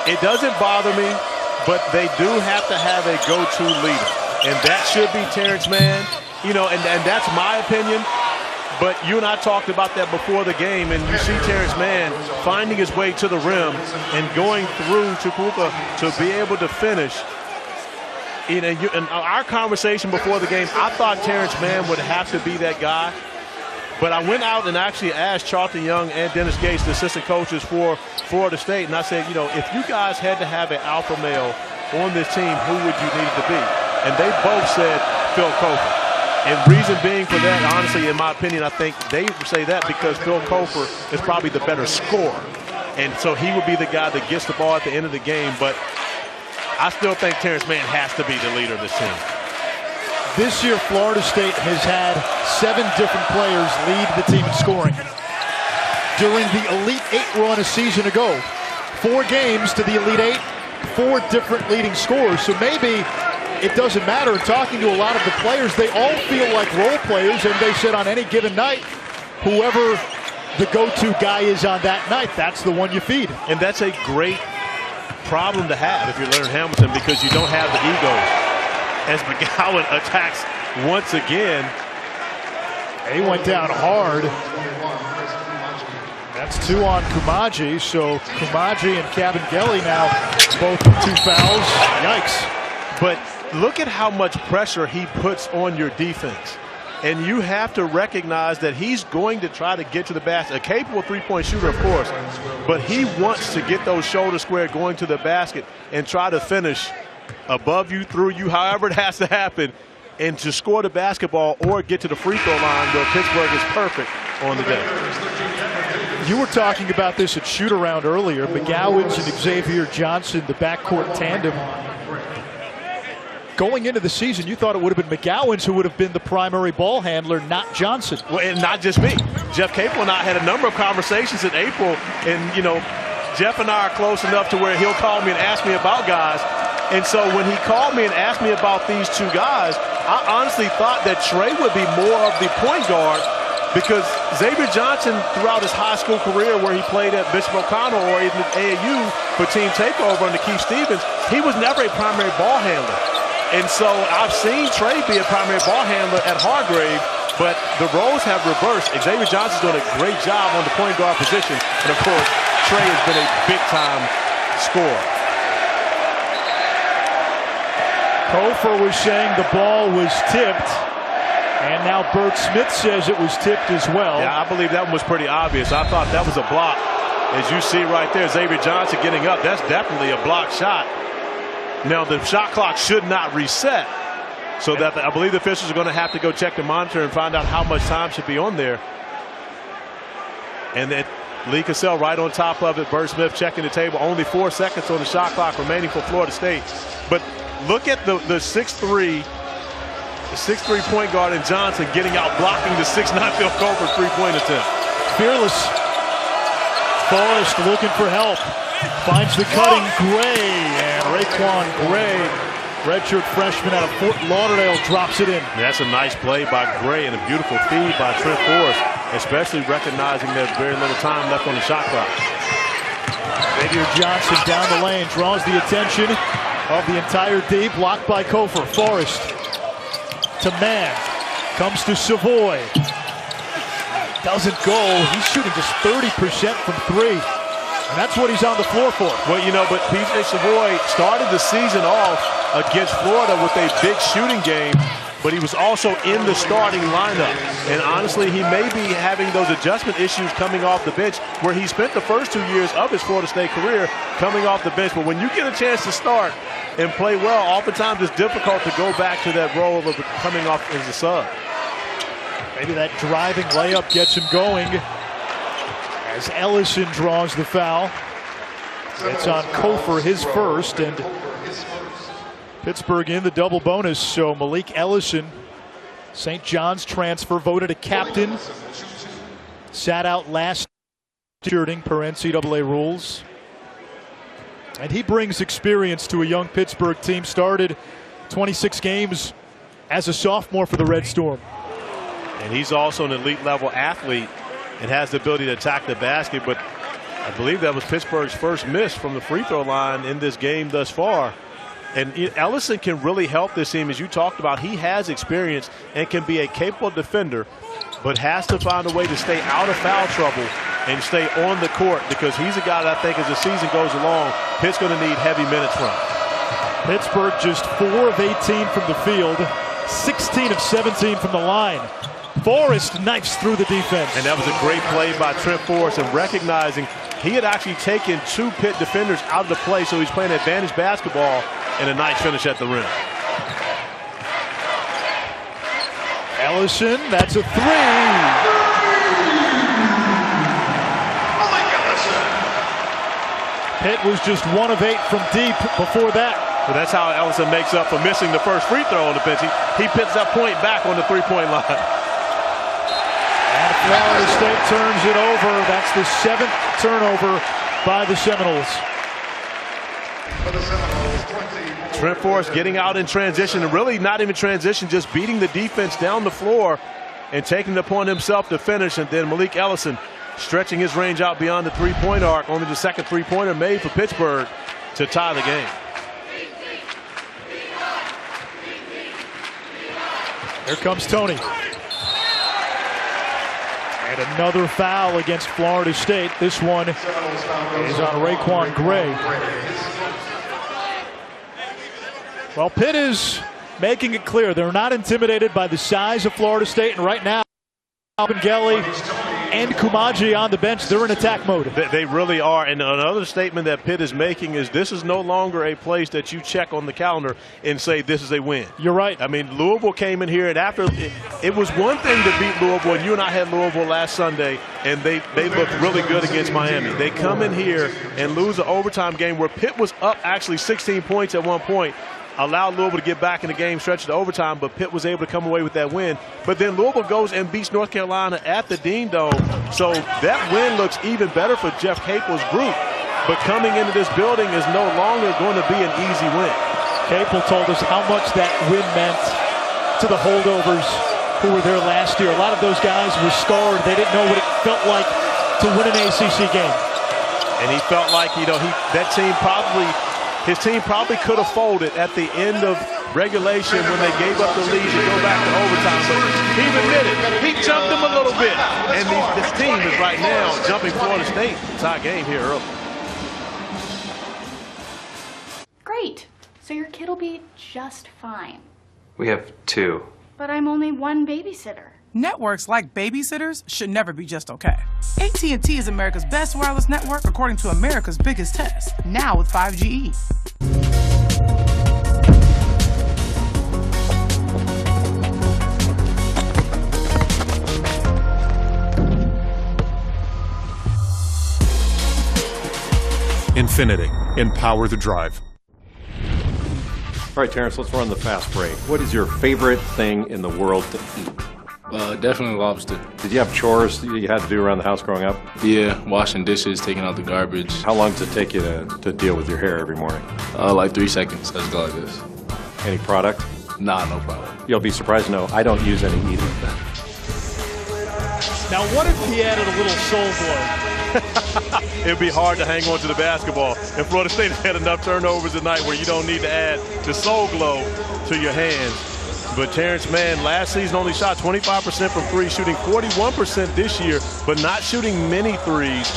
[SPEAKER 4] It doesn't bother me, but they do have to have a go-to leader. And that should be Terrence Mann. You know, and that's my opinion. But you and I talked about that before the game, and you see Terrence Mann finding his way to the rim and going through Chukwuka to be able to finish. You know, in our conversation before the game, I thought Terrence Mann would have to be that guy. But I went out and actually asked Charlton Young and Dennis Gates, the assistant coaches for Florida State, and I said, you know, if you guys had to have an alpha male on this team, who would you need to be? And they both said Phil Cofer. And reason being for that, honestly, in my opinion, I think they say that because Phil Cofer is probably the better scorer. And so he would be the guy that gets the ball at the end of the game. But I still think Terrence Mann has to be the leader of this team.
[SPEAKER 3] This year, Florida State has had 7 different players lead the team in scoring. During the Elite 8 run a season ago, 4 games to the Elite 8, 4 different leading scorers. So maybe it doesn't matter. In talking to a lot of the players, they all feel like role players, and they said on any given night, whoever the go-to guy is on that night, that's the one you feed. And
[SPEAKER 4] that's a great problem to have if you're Leonard Hamilton, because you don't have the ego. As McGowan attacks once again.
[SPEAKER 3] He went down hard. That's 2 on Kumaji. So Kumaji and Kabengele now both with 2 fouls. Yikes.
[SPEAKER 4] But look at how much pressure he puts on your defense. And you have to recognize that he's going to try to get to the basket. A capable 3-point shooter, of course. But he wants to get those shoulders square going to the basket and try to finish above you, through you, however it has to happen, and to score the basketball or get to the free throw line where Pittsburgh is perfect on the day.
[SPEAKER 3] You were talking about this at shoot-around earlier. McGowens and Xavier Johnson, the backcourt tandem. Going into the season, you thought it would have been McGowens who would have been the primary ball handler, not Johnson.
[SPEAKER 4] Well, and not just me. Jeff Capel and I had a number of conversations in April, and, you know, Jeff and I are close enough to where he'll call me and ask me about guys. And so when he called me and asked me about these 2 guys, I honestly thought that Trey would be more of the point guard, because Xavier Johnson, throughout his high school career where he played at Bishop O'Connell or even at AAU for Team Takeover under Keith Stevens, he was never a primary ball handler. And so I've seen Trey be a primary ball handler at Hargrave, but the roles have reversed. Xavier Johnson's doing a great job on the point guard position. And of course, Trey has been a big-time scorer.
[SPEAKER 3] Cofer was saying the ball was tipped, and now Bert Smith says it was tipped as well.
[SPEAKER 4] Yeah, I believe that one was pretty obvious. I thought that was a block. As you see right there, Xavier Johnson getting up. That's definitely a block shot. Now, the shot clock should not reset, so that I believe the officials are going to have to go check the monitor and find out how much time should be on there. And then Lee Cassell right on top of it. Bert Smith checking the table. Only 4 seconds on the shot clock remaining for Florida State. But look at the 6'3", point guard in Johnson getting out, blocking the 6'9" Phil Cofer 3-point attempt.
[SPEAKER 3] Fearless. Forrest looking for help. Finds the cutting Gray, and Raekwon Gray Redshirt freshman out of Fort Lauderdale drops it in.
[SPEAKER 4] That's a nice play by Gray and a beautiful feed by Trent Forrest, especially recognizing there's very little time left on the shot clock.
[SPEAKER 3] Xavier Johnson down the lane, draws the attention of the entire D, blocked by Kofor. Forrest to Mann, comes to Savoy. Doesn't go. He's shooting just 30% from three. And that's what he's on the floor for.
[SPEAKER 4] Well, you know, but P.J. Savoy started the season off against Florida with a big shooting game, but he was also in the starting lineup. And honestly, he may be having those adjustment issues coming off the bench, where he spent the first 2 years of his Florida State career coming off the bench. But when you get a chance to start and play well, oftentimes it's difficult to go back to that role of coming off as a sub.
[SPEAKER 3] Maybe that driving layup gets him going as Ellison draws the foul. It's on Kofor, his first, and Pittsburgh in the double bonus. So Malik Ellison, St. John's transfer, voted a captain, sat out last shooting per NCAA rules. And he brings experience to a young Pittsburgh team. Started 26 games as a sophomore for the Red Storm.
[SPEAKER 4] And he's also an elite level athlete and has the ability to attack the basket. But I believe that was Pittsburgh's first miss from the free throw line in this game thus far. And Ellison can really help this team. As you talked about, he has experience and can be a capable defender, but has to find a way to stay out of foul trouble and stay on the court, because he's a guy that I think as the season goes along, Pitt's going to need heavy minutes from.
[SPEAKER 3] Pittsburgh just 4 of 18 from the field, 16 of 17 from the line. Forrest knifes through the defense.
[SPEAKER 4] And that was a great play by Trent Forrest, and recognizing he had actually taken 2 Pitt defenders out of the play, so he's playing advantage basketball, and a nice finish at the rim.
[SPEAKER 3] Ellison, that's a three. Pitt was just 1 of 8 from deep before that.
[SPEAKER 4] Well, that's how Ellison makes up for missing the first free throw on the bench. He pits that point back on the three-point line.
[SPEAKER 3] And Florida State turns it over. That's the 7th turnover by the Seminoles.
[SPEAKER 4] Trent Forrest getting out in transition, and really not even transition, just beating the defense down the floor and taking it upon himself to finish. And then Malik Ellison stretching his range out beyond the three-point arc. Only the second three-pointer made for Pittsburgh to tie the game.
[SPEAKER 3] Here comes Tony. And another foul against Florida State. This one is on Raekwon Gray. Well, Pitt is making it clear they're not intimidated by the size of Florida State, and right now, Gelly and Kumaji on the bench, they're in attack mode.
[SPEAKER 4] They really are. And another statement that Pitt is making is this is no longer a place that you check on the calendar and say this is a win.
[SPEAKER 3] You're right.
[SPEAKER 4] I mean, Louisville came in here, and after it was one thing to beat Louisville, and you and I had Louisville last Sunday, and they looked really good against Miami. They come in here and lose an overtime game where Pitt was up actually 16 points at one point, allowed Louisville to get back in the game, stretch to overtime, but Pitt was able to come away with that win. But then Louisville goes and beats North Carolina at the Dean Dome. So that win looks even better for Jeff Capel's group. But coming into this building is no longer going to be an easy win.
[SPEAKER 3] Capel told us how much that win meant to the holdovers who were there last year. A lot of those guys were scarred. They didn't know what it felt like to win an ACC game.
[SPEAKER 4] And he felt like, you know, his team probably could have folded at the end of regulation when they gave up the lead to go back to overtime. But he admitted he jumped them a little bit. And this team is right now jumping Florida State. Tie game here early.
[SPEAKER 10] Great. So your kid will be just fine.
[SPEAKER 11] We have 2.
[SPEAKER 10] But I'm only one babysitter.
[SPEAKER 12] Networks like babysitters should never be just okay. AT&T is America's best wireless network according to America's biggest test. Now with 5GE.
[SPEAKER 13] Infinity. Empower the drive.
[SPEAKER 14] All right, Terrence, let's run the fast break. What is your favorite thing in the world to eat?
[SPEAKER 15] Definitely lobster.
[SPEAKER 14] Did you have chores you had to do around the house growing up?
[SPEAKER 15] Yeah, washing dishes, taking out the garbage.
[SPEAKER 14] How long does it take you to deal with your hair every morning?
[SPEAKER 15] Like 3 seconds. Let's go like this.
[SPEAKER 14] Any product?
[SPEAKER 15] Nah, no problem.
[SPEAKER 14] You'll be surprised to know I don't use any either.
[SPEAKER 3] Now, what if he added a little soul glow?
[SPEAKER 4] It'd be hard to hang on to the basketball. And Florida State has had enough turnovers tonight where you don't need to add the soul glow to your hands. But Terrence Mann last season only shot 25% from three, shooting 41% this year, but not shooting many threes.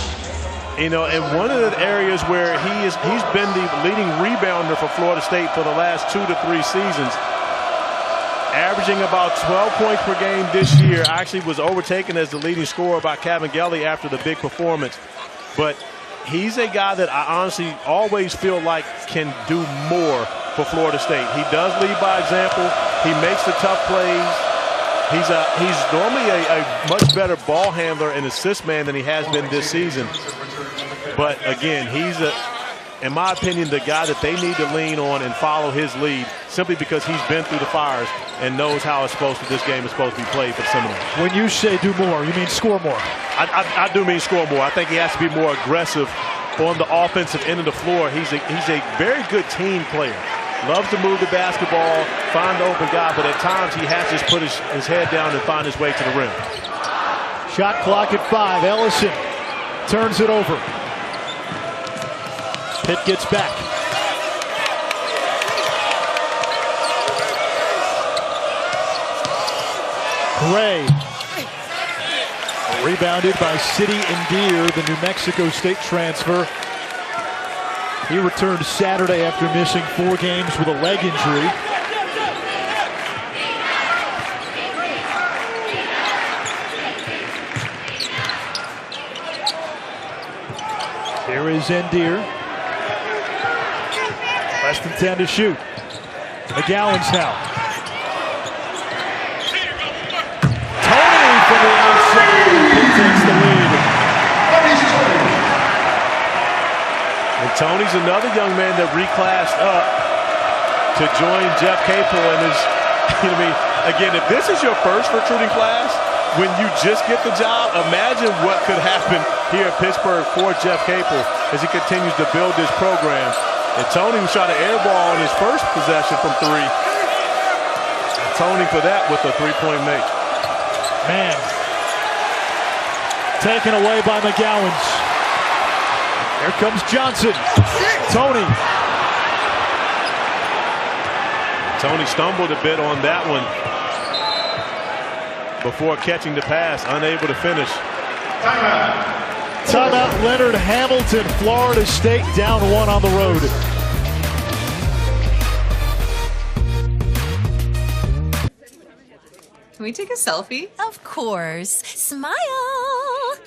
[SPEAKER 4] You know, and one of the areas where he's been the leading rebounder for Florida State for the last 2 to 3 seasons, averaging about 12 points per game this year. Actually was overtaken as the leading scorer by Cavangeli after the big performance. But he's a guy that I honestly always feel like can do more for Florida State. He does lead by example. He makes the tough plays. He's normally a much better ball handler and assist man than he has been this season. But again, he's in my opinion, the guy that they need to lean on and follow his lead, simply because he's been through the fires and knows how this game is supposed to be played for the Seminoles.
[SPEAKER 3] When you say do more, you mean score more?
[SPEAKER 4] I do mean score more. I think he has to be more aggressive on the offensive end of the floor. He's a very good team player. Loves to move the basketball, find the open guy, but at times he has to just put his head down and find his way to the rim.
[SPEAKER 3] Shot clock at 5. Ellison turns it over. Pitt gets back. Gray. Rebounded by City Endear, the New Mexico State transfer. He returned Saturday after missing 4 games with a leg injury. Here is Endear. Less than 10 to shoot. McGowens now. Tony from the outside. He takes the lead.
[SPEAKER 4] And Tony's another young man that reclassed up to join Jeff Capel and is, you know what I mean? Again, if this is your first recruiting class, when you just get the job, imagine what could happen here at Pittsburgh for Jeff Capel as he continues to build this program. And Tony was trying to airball on his first possession from 3. And Tony for that with a 3-point make.
[SPEAKER 3] Man. Taken away by McGowens. Here comes Johnson. Tony.
[SPEAKER 4] Tony stumbled a bit on that one before catching the pass, unable to finish.
[SPEAKER 3] Timeout, Leonard Hamilton. Florida State down 1 on the road.
[SPEAKER 11] Can we take a selfie?
[SPEAKER 16] Of course. Smile.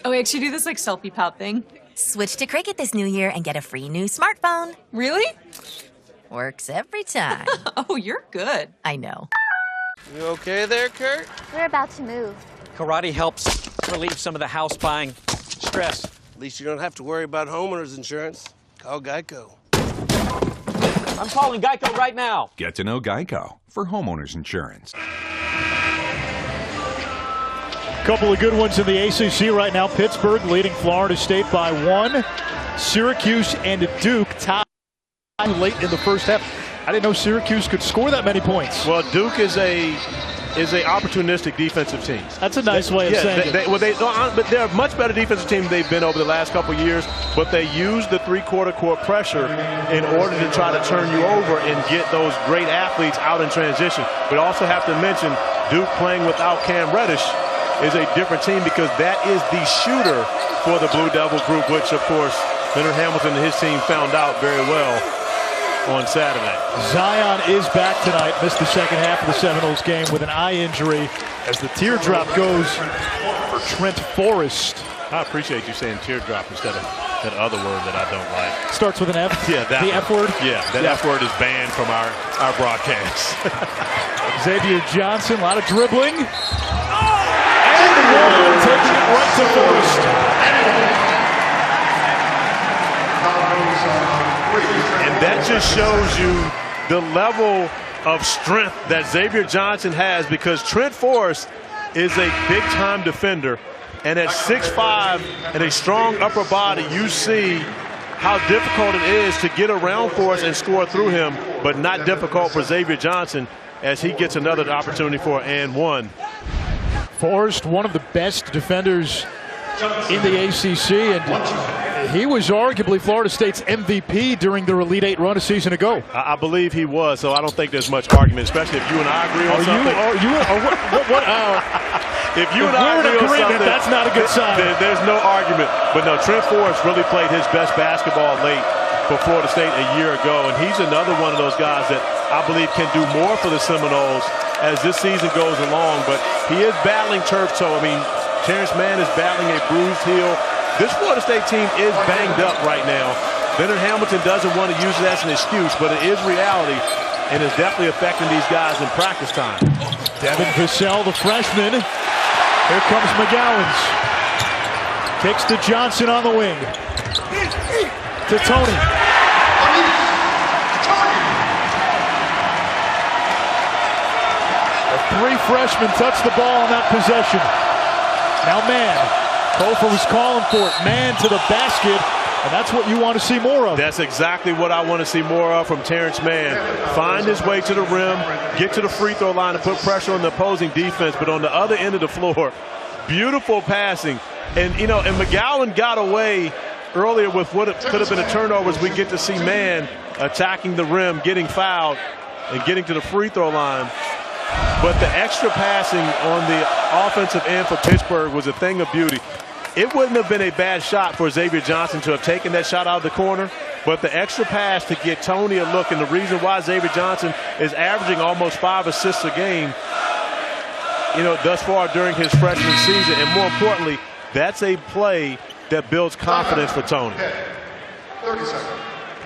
[SPEAKER 11] Oh, we actually do this like selfie pop thing.
[SPEAKER 16] Switch to Cricket this new year and get a free new smartphone.
[SPEAKER 11] Really?
[SPEAKER 16] Works every time.
[SPEAKER 11] Oh, you're good.
[SPEAKER 16] I know.
[SPEAKER 17] You okay there, Kurt?
[SPEAKER 6] We're about to move.
[SPEAKER 17] Karate helps relieve some of the house buying stress. At least you don't have to worry about homeowners insurance. Call Geico. I'm calling Geico right now.
[SPEAKER 18] Get to know Geico for homeowners insurance.
[SPEAKER 3] Couple of good ones in the ACC right now. Pittsburgh leading Florida State by 1. Syracuse and Duke tied late in the first half. I didn't know Syracuse could score that many points.
[SPEAKER 4] Well, Duke is a opportunistic defensive team.
[SPEAKER 3] That's a nice way of saying it.
[SPEAKER 4] But they're a much better defensive team than they've been over the last couple of years. But they use the 3/4 court pressure in order to try to turn you over and get those great athletes out in transition. But also have to mention Duke playing without Cam Reddish is a different team, because that is the shooter for the Blue Devil group, which, of course, Leonard Hamilton and his team found out very well on Saturday.
[SPEAKER 3] Zion is back tonight. Missed the second half of the Seminoles game with an eye injury as the teardrop goes for Trent Forrest.
[SPEAKER 4] I appreciate you saying teardrop instead of that other word that I don't like.
[SPEAKER 3] Starts with an F?
[SPEAKER 4] Yeah, that
[SPEAKER 3] the F word?
[SPEAKER 4] Yeah, that F word is banned from our broadcast.
[SPEAKER 3] Xavier Johnson, a lot of dribbling. And one, taking it right to Forrest.
[SPEAKER 4] And that just shows you the level of strength that Xavier Johnson has, because Trent Forrest is a big-time defender. And at 6'5" and a strong upper body, you see how difficult it is to get around for us and score through him, but not difficult for Xavier Johnson as he gets another opportunity for an and one.
[SPEAKER 3] Forrest, one of the best defenders in the ACC, and he was arguably Florida State's MVP during their Elite Eight run a season ago.
[SPEAKER 4] I believe he was, so I don't think there's much argument, especially if you and I agree on something. If you and I agree on something,
[SPEAKER 3] that's not a good sign.
[SPEAKER 4] There's no argument. But no, Trent Forrest really played his best basketball late for Florida State a year ago, and he's another one of those guys that I believe can do more for the Seminoles as this season goes along. But he is battling turf toe. I mean, Terrence Mann is battling a bruised heel. This Florida State team is banged up right now. Leonard Hamilton doesn't want to use it as an excuse, but it is reality, and it's definitely affecting these guys in practice time.
[SPEAKER 3] Devin Vassell, the freshman. Here comes McGowens. Kicks to Johnson on the wing. To Tony. The three freshmen touch the ball on that possession. Now Mann. Kofor was calling for it. Mann to the basket, and that's what you want to see more of.
[SPEAKER 4] That's exactly what I want to see more of from Terrence Mann. Find his way to the rim, get to the free throw line, and put pressure on the opposing defense. But on the other end of the floor, beautiful passing. And, you know, and McGowan got away earlier with what could have been a turnover as we get to see Mann attacking the rim, getting fouled, and getting to the free throw line. But the extra passing on the offensive end for Pittsburgh was a thing of beauty. It wouldn't have been a bad shot for Xavier Johnson to have taken that shot out of the corner, but the extra pass to get Tony a look, and the reason why Xavier Johnson is averaging almost 5 assists a game, you know, thus far during his freshman season, and more importantly, that's a play that builds confidence for Tony.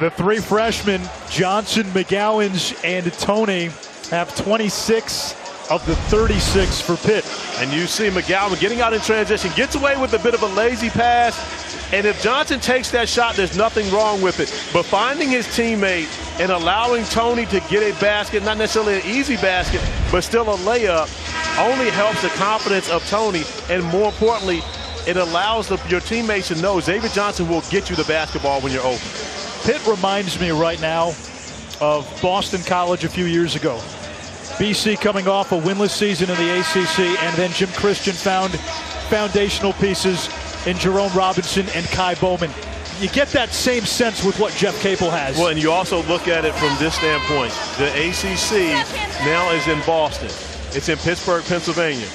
[SPEAKER 3] The three freshmen, Johnson, McGowens, and Tony, have 26 of the 36 for Pitt.
[SPEAKER 4] And you see McGowan getting out in transition, gets away with a bit of a lazy pass, and if Johnson takes that shot, there's nothing wrong with it. But finding his teammate and allowing Tony to get a basket, not necessarily an easy basket, but still a layup, only helps the confidence of Tony, and more importantly, it allows your teammates to know Xavier Johnson will get you the basketball when you're open.
[SPEAKER 3] Pitt reminds me right now of Boston College a few years ago. BC coming off a winless season in the ACC, and then Jim Christian found foundational pieces in Jerome Robinson and Kai Bowman. You get that same sense with what Jeff Capel has.
[SPEAKER 4] Well, and you also look at it from this standpoint. The ACC now is in Boston. It's in Pittsburgh, Pennsylvania.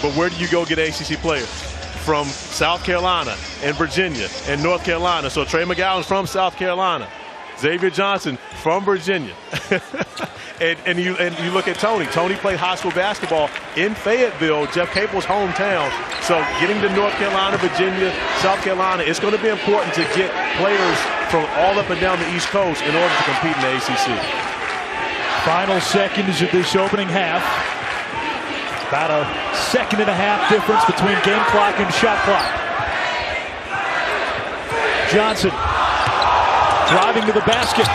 [SPEAKER 4] But where do you go get ACC players? From South Carolina and Virginia and North Carolina. So Trey McGowens from South Carolina. Xavier Johnson from Virginia. and you look at Tony. Tony played high school basketball in Fayetteville, Jeff Capel's hometown. So getting to North Carolina, Virginia, South Carolina, it's going to be important to get players from all up and down the East Coast in order to compete in the ACC.
[SPEAKER 3] Final seconds of this opening half. About a second and a half difference between game clock and shot clock. Johnson driving to the basket,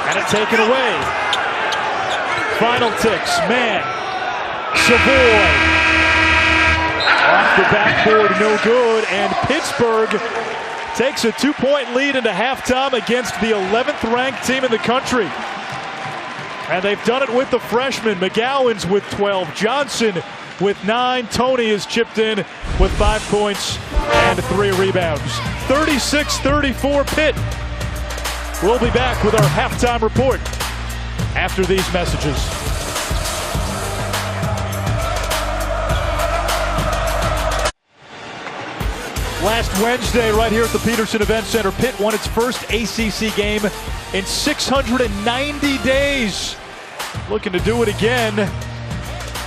[SPEAKER 3] and it taken away. Final ticks, Mann, Savoy, off the backboard, no good, and Pittsburgh takes a 2-point lead into halftime against the 11th ranked team in the country. And they've done it with the freshmen. McGowens with 12, Johnson with 9, Tony has chipped in with 5 points and 3 rebounds. 36-34 Pitt. We'll be back with our halftime report after these messages. Last Wednesday, right here at the Petersen Events Center, Pitt won its first ACC game in 690 days. Looking to do it again.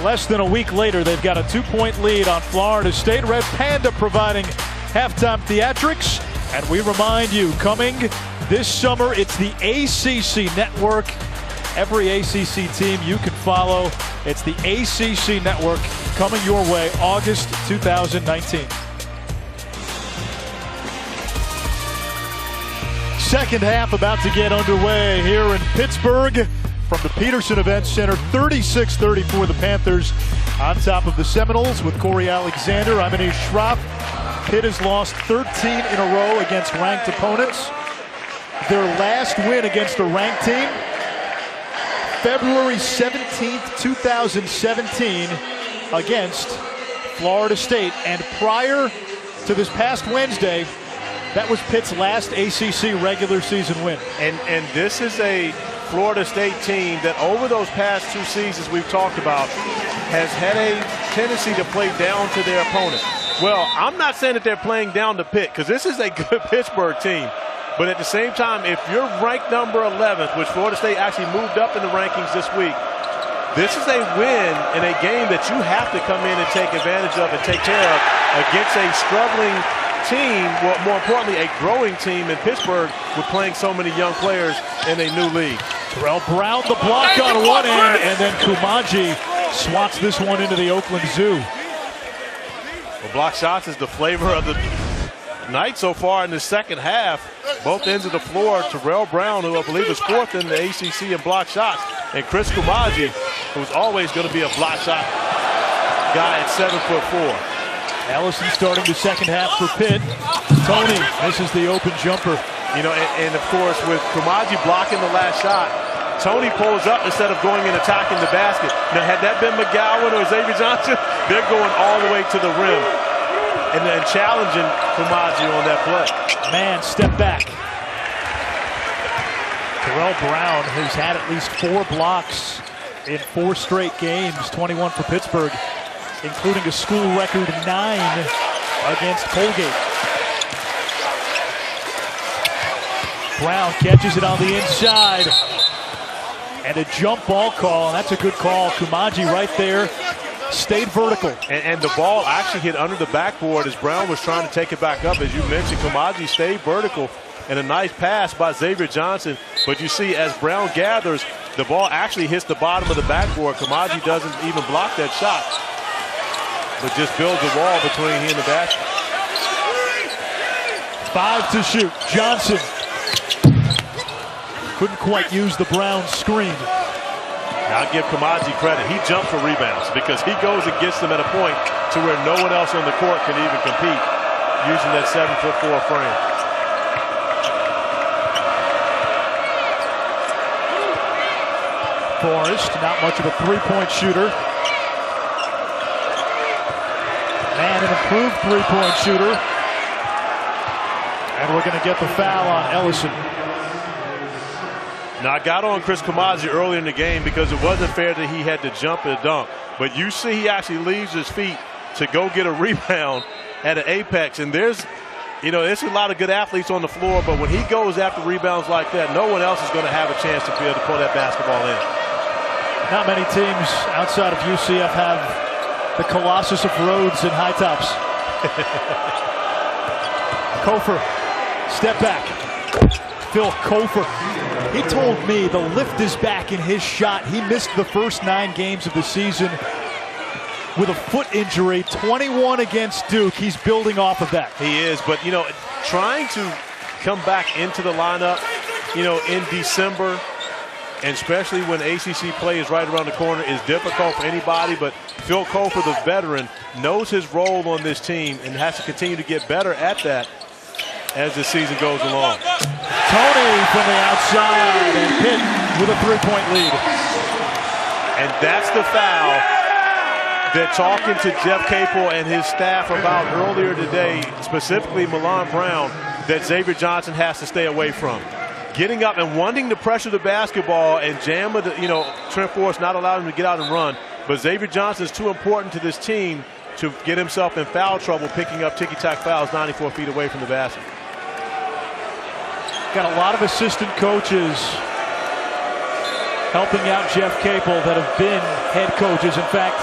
[SPEAKER 3] Less than a week later, they've got a 2-point lead on Florida State. Red Panda providing halftime theatrics. And we remind you, coming this summer, it's the ACC Network. Every ACC team you can follow. It's the ACC Network coming your way August 2019. Second half about to get underway here in Pittsburgh from the Petersen Events Center. 36-34 the Panthers on top of the Seminoles with Corey Alexander. I'm Anish Shroff. Pitt has lost 13 in a row against ranked opponents. their last win against a ranked team, February 17th, 2017, against Florida State. And prior to this past Wednesday, that was Pitt's last ACC regular season win.
[SPEAKER 4] And this is a Florida State team that over those past 2 seasons we've talked about has had a tendency to play down to their opponent. Well, I'm not saying that they're playing down to Pitt, because this is a good Pittsburgh team. But at the same time, if you're ranked number 11th, which Florida State actually moved up in the rankings this week, this is a win in a game that you have to come in and take advantage of and take care of against a struggling team, well, more importantly, a growing team in Pittsburgh with playing so many young players in a new league.
[SPEAKER 3] Terrell Brown, the block on one end, and then Kumaji swats this one into the Oakland Zoo.
[SPEAKER 4] Well, block shots is the flavor of the night so far in the second half. Both ends of the floor. Terrell Brown, who I believe is 4th in the ACC in block shots, and Chris Kumaji, who's always going to be a block shot guy at 7'4".
[SPEAKER 3] Allison starting the second half for Pitt. Tony misses the open jumper.
[SPEAKER 4] You know, and of course, with Kumaji blocking the last shot, Tony pulls up instead of going and attacking the basket. Now, had that been McGowan or Xavier Johnson, they're going all the way to the rim and then challenging Kumaji on that play.
[SPEAKER 3] Man, step back. Terrell Brown has had at least 4 blocks in 4 straight games, 21 for Pittsburgh, including a school record 9 against Colgate. Brown catches it on the inside. And a jump ball call, and that's a good call. Kumaji right there, stayed vertical.
[SPEAKER 4] And the ball actually hit under the backboard as Brown was trying to take it back up. As you mentioned, Kumaji stayed vertical, and a nice pass by Xavier Johnson. But you see, as Brown gathers, the ball actually hits the bottom of the backboard. Kumaji doesn't even block that shot, but just builds a wall between he and the basket.
[SPEAKER 3] 5 to shoot. Johnson couldn't quite use the Brown screen.
[SPEAKER 4] Now, I'll give Kumaji credit. He jumps for rebounds because he goes and gets them at a point to where no one else on the court can even compete using that 7'4" frame.
[SPEAKER 3] Forrest, not much of a three-point shooter. And an improved three-point shooter. And we're going to get the foul on Ellison.
[SPEAKER 4] Now, I got on Chris Kumaji early in the game because it wasn't fair that he had to jump and dunk. But you see he actually leaves his feet to go get a rebound at an apex. And there's a lot of good athletes on the floor, but when he goes after rebounds like that, no one else is going to have a chance to be able to pull that basketball in.
[SPEAKER 3] Not many teams outside of UCF have the Colossus of Rhodes and high tops. Kofor, step back. Phil Kofor. He told me the lift is back in his shot. He missed the first 9 games of the season with a foot injury. 21 against Duke. He's building off of that.
[SPEAKER 4] He is, but trying to come back into the lineup, in December, and especially when ACC play is right around the corner, is difficult for anybody. But Phil Kofor, the veteran, knows his role on this team and has to continue to get better at that as the season goes along.
[SPEAKER 3] Tony from the outside, and Pitt with a 3-point lead.
[SPEAKER 4] And that's the foul that talking to Jeff Capel and his staff about earlier today, specifically Milan Brown, that Xavier Johnson has to stay away from. Getting up and wanting to pressure the basketball and jam with Trent Forrest, not allowing him to get out and run. But Xavier Johnson is too important to this team to get himself in foul trouble, picking up ticky-tack fouls 94 feet away from the basket.
[SPEAKER 3] Got a lot of assistant coaches helping out Jeff Capel that have been head coaches. In fact,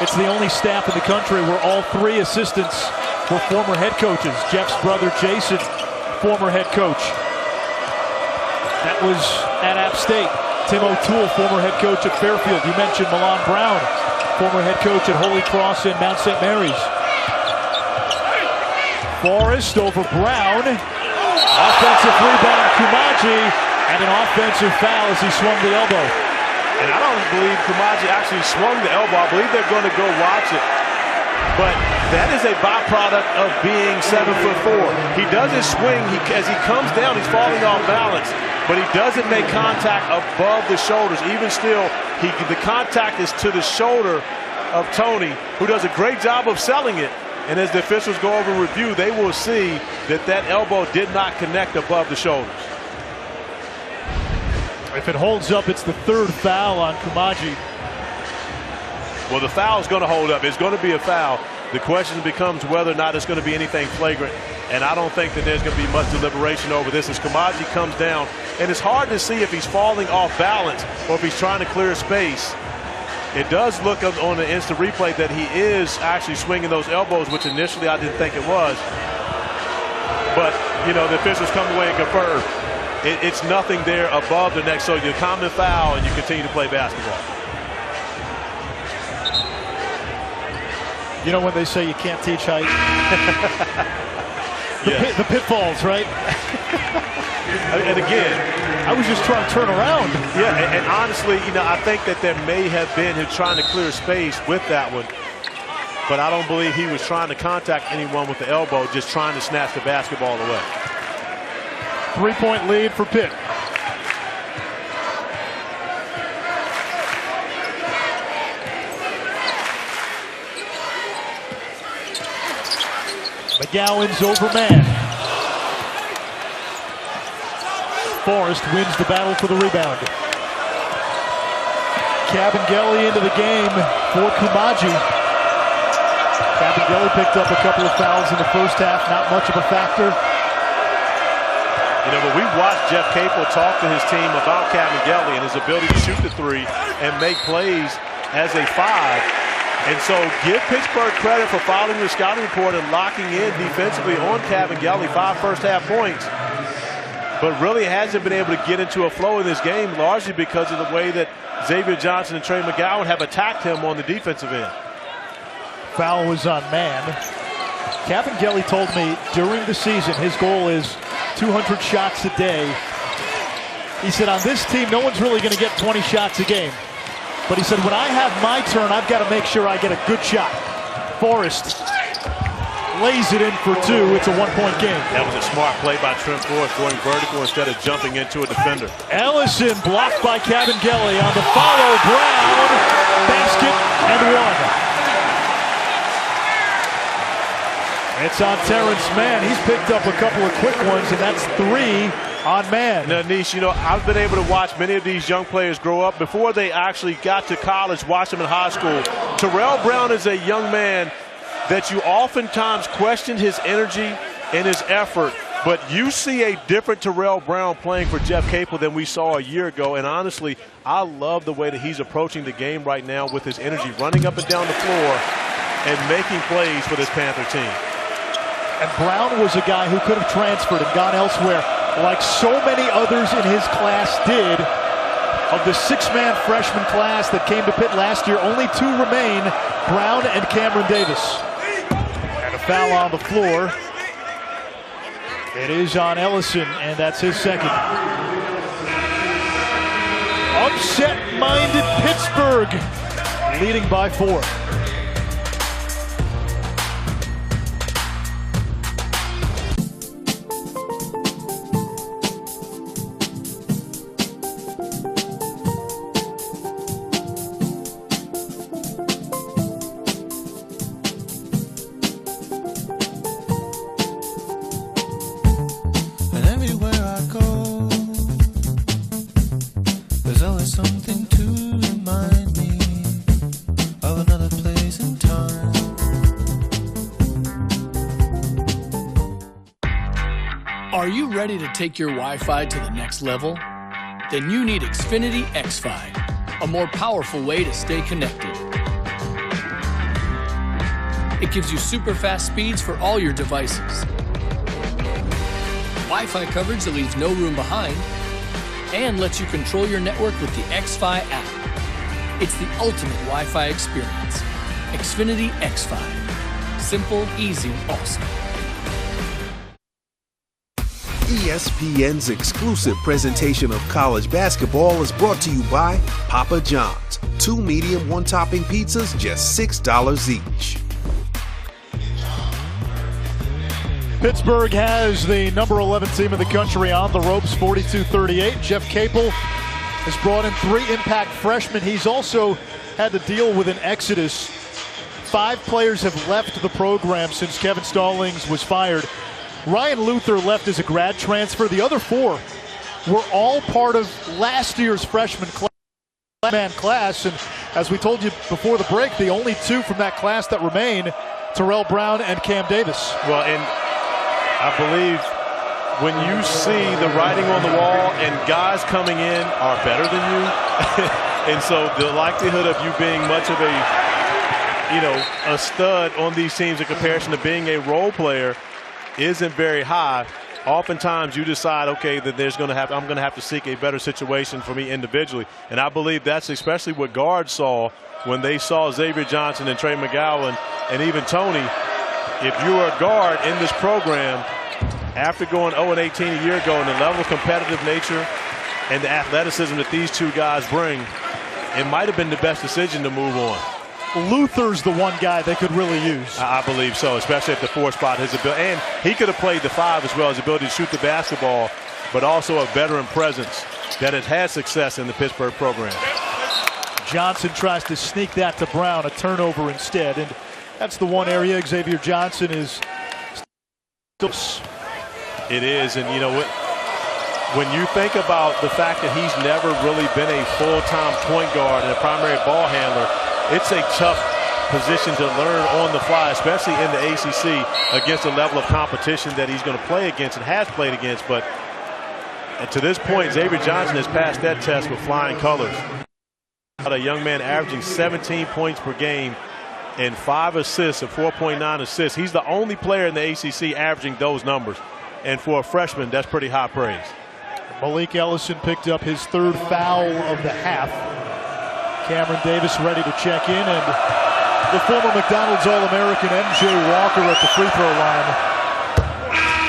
[SPEAKER 3] it's the only staff in the country where all 3 assistants were former head coaches. Jeff's brother Jason, former head coach. That was at App State. Tim O'Toole, former head coach at Fairfield. You mentioned Milan Brown, former head coach at Holy Cross and Mount St. Mary's. Forrest over Brown. Offensive rebound, Kumaji, and an offensive foul as he swung the elbow.
[SPEAKER 4] And I don't believe Kumaji actually swung the elbow. I believe they're going to go watch it. but that is a byproduct of being 7'4". He doesn't swing. As he comes down, he's falling off balance, but he doesn't make contact above the shoulders. Even still, the contact is to the shoulder of Tony, who does a great job of selling it. And as the officials go over review, they will see that that elbow did not connect above the shoulders.
[SPEAKER 3] If it holds up, it's the third foul on Kumaji.
[SPEAKER 4] Well, the foul is going to hold up. It's going to be a foul. The question becomes whether or not it's going to be anything flagrant. And I don't think that there's going to be much deliberation over this as Kumaji comes down. And it's hard to see if he's falling off balance or if he's trying to clear space. It does look on the instant replay that he is actually swinging those elbows, which initially I didn't think it was. But, you know, the officials come away and confirm it's nothing there above the neck. So you common foul and you continue to play basketball.
[SPEAKER 3] You know when they say you can't teach height? The pitfalls, right?
[SPEAKER 4] And again,
[SPEAKER 3] I was just trying to turn around.
[SPEAKER 4] Yeah, and honestly, you know, I think that there may have been him trying to clear space with that one. But I don't believe he was trying to contact anyone with the elbow, just trying to snatch the basketball away.
[SPEAKER 3] 3-point lead for Pitt. McGowens over man. Forrest wins the battle for the rebound. Cabangeli into the game for Kumaji. Cabangeli picked up a couple of fouls in the first half, not much of a factor.
[SPEAKER 4] You know, but we watched Jeff Capel talk to his team about Cabangeli and his ability to shoot the three and make plays as a 5. And so give Pittsburgh credit for following the scouting report and locking in defensively on Cabangeli, 5 first-half points. But really hasn't been able to get into a flow in this game, largely because of the way that Xavier Johnson and Trey McGowan have attacked him on the defensive end.
[SPEAKER 3] Foul was on man. Cabangeli told me during the season his goal is 200 shots a day. He said on this team, no one's really going to get 20 shots a game. But he said, when I have my turn, I've got to make sure I get a good shot. Forrest lays it in for 2. It's a 1-point game.
[SPEAKER 4] That was a smart play by Trent Forrest, going vertical instead of jumping into a defender.
[SPEAKER 3] Ellison blocked by Cabangeli on the follow. Brown, basket, and 1. It's on Terrence Mann. He's picked up a couple of quick ones, and that's 3 on man.
[SPEAKER 4] Now, Nish, you know, I've been able to watch many of these young players grow up before they actually got to college, watch them in high school. Terrell Brown is a young man that you oftentimes question his energy and his effort, but you see a different Terrell Brown playing for Jeff Capel than we saw a year ago. And honestly, I love the way that he's approaching the game right now with his energy, running up and down the floor and making plays for this Panther team.
[SPEAKER 3] And Brown was a guy who could have transferred and gone elsewhere, like so many others in his class did. Of the 6-man freshman class that came to Pitt last year, only 2 remain, Brown and Cameron Davis. And a foul on the floor. It is on Ellison, and that's his second. Upset-minded Pittsburgh, leading by 4.
[SPEAKER 19] Are you ready to take your Wi-Fi to the next level? Then you need Xfinity XFi, a more powerful way to stay connected. It gives you super fast speeds for all your devices, Wi-Fi coverage that leaves no room behind, and lets you control your network with the XFi app. It's the ultimate Wi-Fi experience. Xfinity XFi. Simple, easy, awesome.
[SPEAKER 5] ESPN's exclusive presentation of college basketball is brought to you by Papa John's. 2 medium, 1-topping pizzas, just $6 each.
[SPEAKER 3] Pittsburgh has the number 11 team in the country on the ropes, 42-38. Jeff Capel has brought in 3 impact freshmen. He's also had to deal with an exodus. 5 players have left the program since Kevin Stallings was fired. Ryan Luther left as a grad transfer. The other 4 were all part of last year's freshman class. And as we told you before the break, the only 2 from that class that remain, Terrell Brown and Cam Davis.
[SPEAKER 4] Well, and I believe when you see the writing on the wall and guys coming in are better than you, and so the likelihood of you being much of a stud on these teams in comparison to being a role player isn't very high. Oftentimes you decide, okay, that I'm going to have to seek a better situation for me individually. And I believe that's especially what guards saw when they saw Xavier Johnson and Trey McGowan and even Tony. If you are a guard in this program, after going 0-18 a year ago, and the level of competitive nature and the athleticism that these 2 guys bring, it might have been the best decision to move on.
[SPEAKER 3] Luther's the one guy they could really use.
[SPEAKER 4] I believe so, especially at the 4 spot. His ability, and he could have played the 5 as well, his ability to shoot the basketball, but also a veteran presence that has had success in the Pittsburgh program.
[SPEAKER 3] Johnson tries to sneak that to Brown, a turnover instead, and that's the one area Xavier Johnson is.
[SPEAKER 4] It is, and you know what? When you think about the fact that he's never really been a full-time point guard and a primary ball handler, it's a tough position to learn on the fly, especially in the ACC, against the level of competition that he's going to play against and has played against. But to this point, Xavier Johnson has passed that test with flying colors. A young man averaging 17 points per game and 5 assists and 4.9 assists. He's the only player in the ACC averaging those numbers. And for a freshman, that's pretty high praise.
[SPEAKER 3] Malik Ellison picked up his 3rd foul of the half. Cameron Davis ready to check in, and the former McDonald's All-American M.J. Walker at the free throw line.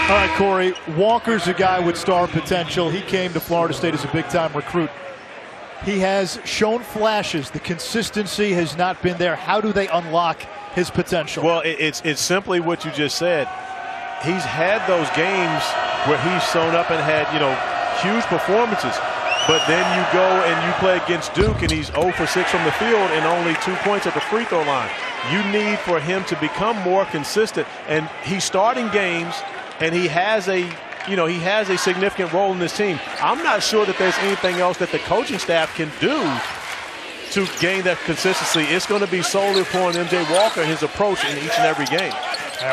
[SPEAKER 3] All right, Corey, Walker's a guy with star potential. He came to Florida State as a big-time recruit. He has shown flashes. The consistency has not been there. How do they unlock his potential?
[SPEAKER 4] Well, it's simply what you just said. He's had those games where he's shown up and had, huge performances. But then you go and you play against Duke and he's 0 for 6 from the field and only 2 points at the free throw line. You need for him to become more consistent. And he's starting games and he has a significant role in this team. I'm not sure that there's anything else that the coaching staff can do to gain that consistency. It's going to be solely upon M.J. Walker and his approach in each and every game.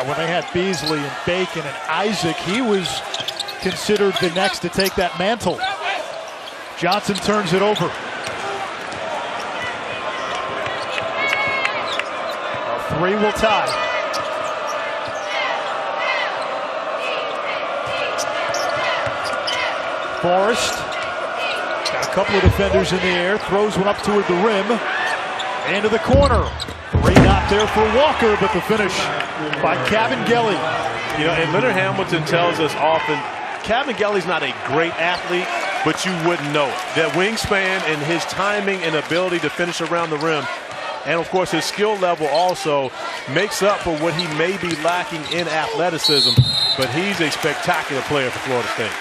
[SPEAKER 3] When they had Beasley and Bacon and Isaac, he was considered the next to take that mantle. Johnson turns it over. A 3 will tie. Forrest got a couple of defenders in the air, throws one up toward the rim, into the corner. 3 not there for Walker, but the finish by Cabangeli.
[SPEAKER 4] And Leonard Hamilton tells us often, Cabangeli's not a great athlete, but you wouldn't know it. That wingspan and his timing and ability to finish around the rim, and of course his skill level also makes up for what he may be lacking in athleticism, but he's a spectacular player for Florida State.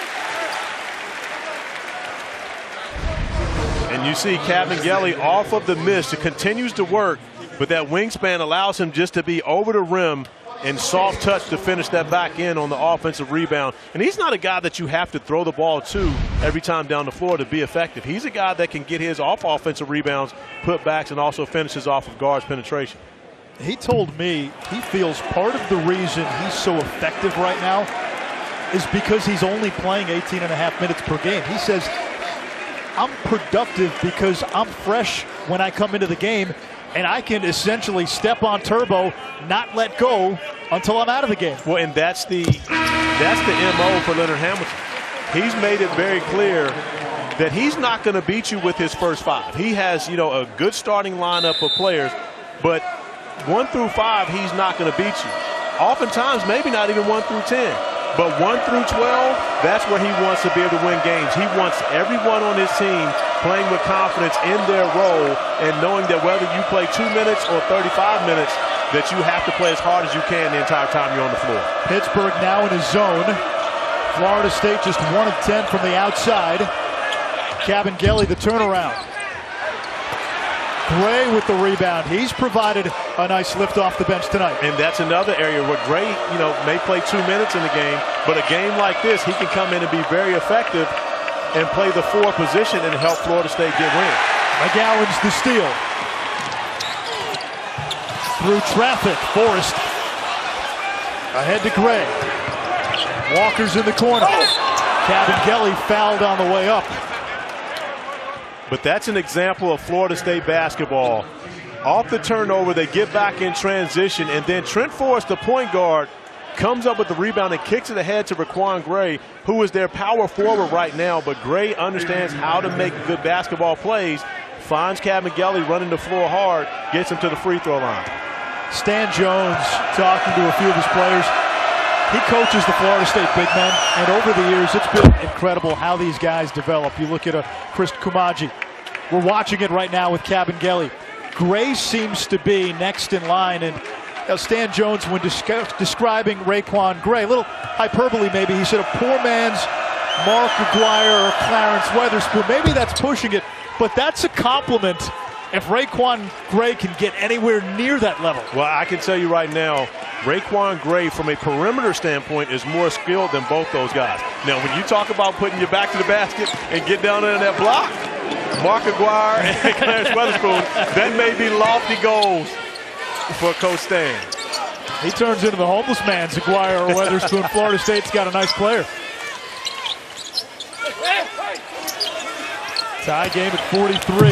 [SPEAKER 4] And you see Cabangeli off of the miss, it continues to work, but that wingspan allows him just to be over the rim and soft touch to finish that back in on the offensive rebound. And he's not a guy that you have to throw the ball to every time down the floor to be effective. He's a guy that can get his off offensive rebounds, putbacks, and also finishes off of guards' penetration.
[SPEAKER 3] He told me he feels part of the reason he's so effective right now is because he's only playing 18.5 minutes per game. He says, I'm productive because I'm fresh when I come into the game, and I can essentially step on turbo, not let go until I'm out of the game.
[SPEAKER 4] Well, and that's the MO for Leonard Hamilton. He's made it very clear that he's not going to beat you with his first 5. He has, a good starting lineup of players, but 1 through 5, he's not going to beat you. Oftentimes, maybe not even 1 through 10. But 1 through 12, that's where he wants to be able to win games. He wants everyone on his team playing with confidence in their role and knowing that whether you play 2 minutes or 35 minutes, that you have to play as hard as you can the entire time you're on the floor.
[SPEAKER 3] Pittsburgh now in his zone. Florida State just 1 of 10 from the outside. Cabangeli the turnaround. Gray with the rebound. He's provided a nice lift off the bench tonight.
[SPEAKER 4] And that's another area where Gray, may play 2 minutes in the game, but a game like this, he can come in and be very effective and play the 4 position and help Florida State get wins.
[SPEAKER 3] McGowens the steal. Through traffic, Forrest. Ahead to Gray. Walker's in the corner. Cabangeli fouled on the way up.
[SPEAKER 4] But that's an example of Florida State basketball. Off the turnover, they get back in transition, and then Trent Forrest, the point guard, comes up with the rebound and kicks it ahead to Raquan Gray, who is their power forward right now. But Gray understands how to make good basketball plays, finds Cabangeli running the floor hard, gets him to the free throw line.
[SPEAKER 3] Stan Jones talking to a few of his players. He coaches the Florida State big men, and over the years, it's been incredible how these guys develop. You look at Chris Kumaji. We're watching it right now with Cabangeli. Gray seems to be next in line, and Stan Jones, when describing Raquan Gray, a little hyperbole maybe, he said a poor man's Mark Aguirre or Clarence Weatherspoon. Maybe that's pushing it, but that's a compliment if Raquan Gray can get anywhere near that level.
[SPEAKER 4] Well, I can tell you right now, Raquan Gray, from a perimeter standpoint, is more skilled than both those guys. Now, when you talk about putting your back to the basket and get down there in that block, Mark Aguirre and Clarence Weatherspoon, that may be lofty goals for Coach Stan.
[SPEAKER 3] He turns into the homeless man's Aguirre or Weatherspoon. Florida State's got a nice player. Tie game at 43.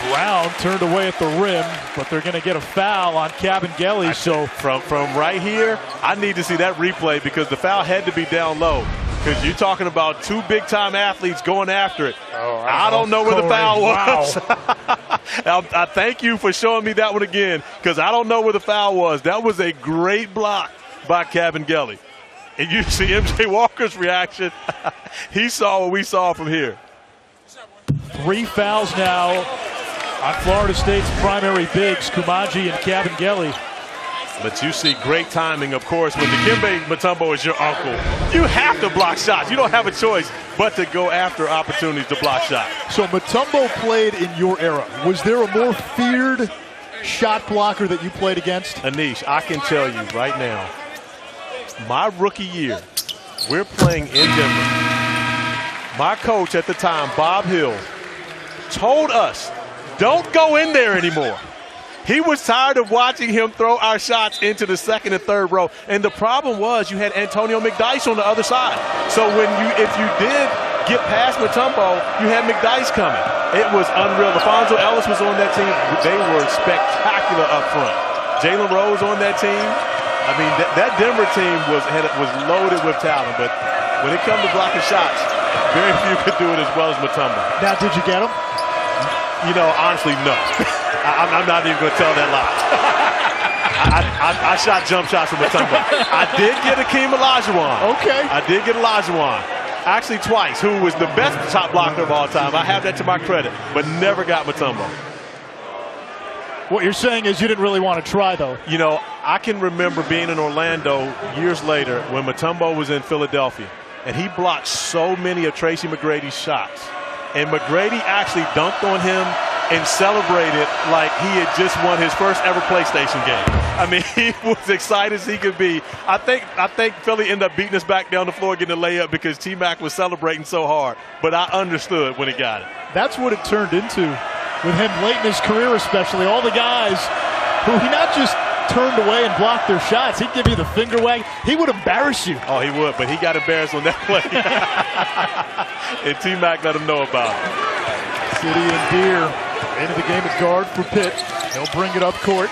[SPEAKER 3] Brown turned away at the rim, but they're going to get a foul on Cabangeli. So
[SPEAKER 4] from right here, I need to see that replay because the foul had to be down low. Because you're talking about 2 big-time athletes going after it. I don't know where the foul was. Wow. I thank you for showing me that one again because I don't know where the foul was. That was a great block by Cabangeli. And you see MJ Walker's reaction. He saw what we saw from here.
[SPEAKER 3] 3 fouls now on Florida State's primary bigs, Kumaji and Cabangeli.
[SPEAKER 4] But you see great timing, of course, when Dikembe Mutombo is your uncle. You have to block shots. You don't have a choice but to go after opportunities to block shots.
[SPEAKER 3] So Mutombo played in your era. Was there a more feared shot blocker that you played against?
[SPEAKER 4] Anish, I can tell you right now, my rookie year, we're playing in Denver. My coach at the time, Bob Hill, told us, don't go in there anymore. He was tired of watching him throw our shots into the second and third row. And the problem was you had Antonio McDyess on the other side. So if you did get past Mutombo, you had McDyess coming. It was unreal. Alfonso Ellis was on that team. They were spectacular up front. Jalen Rose on that team. I mean, that Denver team was loaded with talent. But when it comes to blocking shots, very few could do it as well as Mutombo.
[SPEAKER 3] Now, did you get him?
[SPEAKER 4] Honestly, no. I'm not even going to tell that lie. I shot jump shots from Mutombo. I did get Akeem Olajuwon.
[SPEAKER 3] Okay.
[SPEAKER 4] I did get Olajuwon. Actually, twice, who was the best shot blocker of all time. I have that to my credit, but never got Mutombo.
[SPEAKER 3] What you're saying is you didn't really want to try, though.
[SPEAKER 4] I can remember being in Orlando years later when Mutombo was in Philadelphia, and he blocked so many of Tracy McGrady's shots. And McGrady actually dunked on him and celebrated like he had just won his first ever PlayStation game. I mean, he was excited as he could be. I think Philly ended up beating us back down the floor getting a layup because T-Mac was celebrating so hard. But I understood when he got it.
[SPEAKER 3] That's what it turned into with him late in his career especially. All the guys who he not just turned away and blocked their shots. He'd give you the finger wag. He would embarrass you.
[SPEAKER 4] Oh, he would, but he got embarrassed on that play. And T-Mac let him know about it.
[SPEAKER 3] City and Deer into the game at guard for Pitt. He'll bring it up court.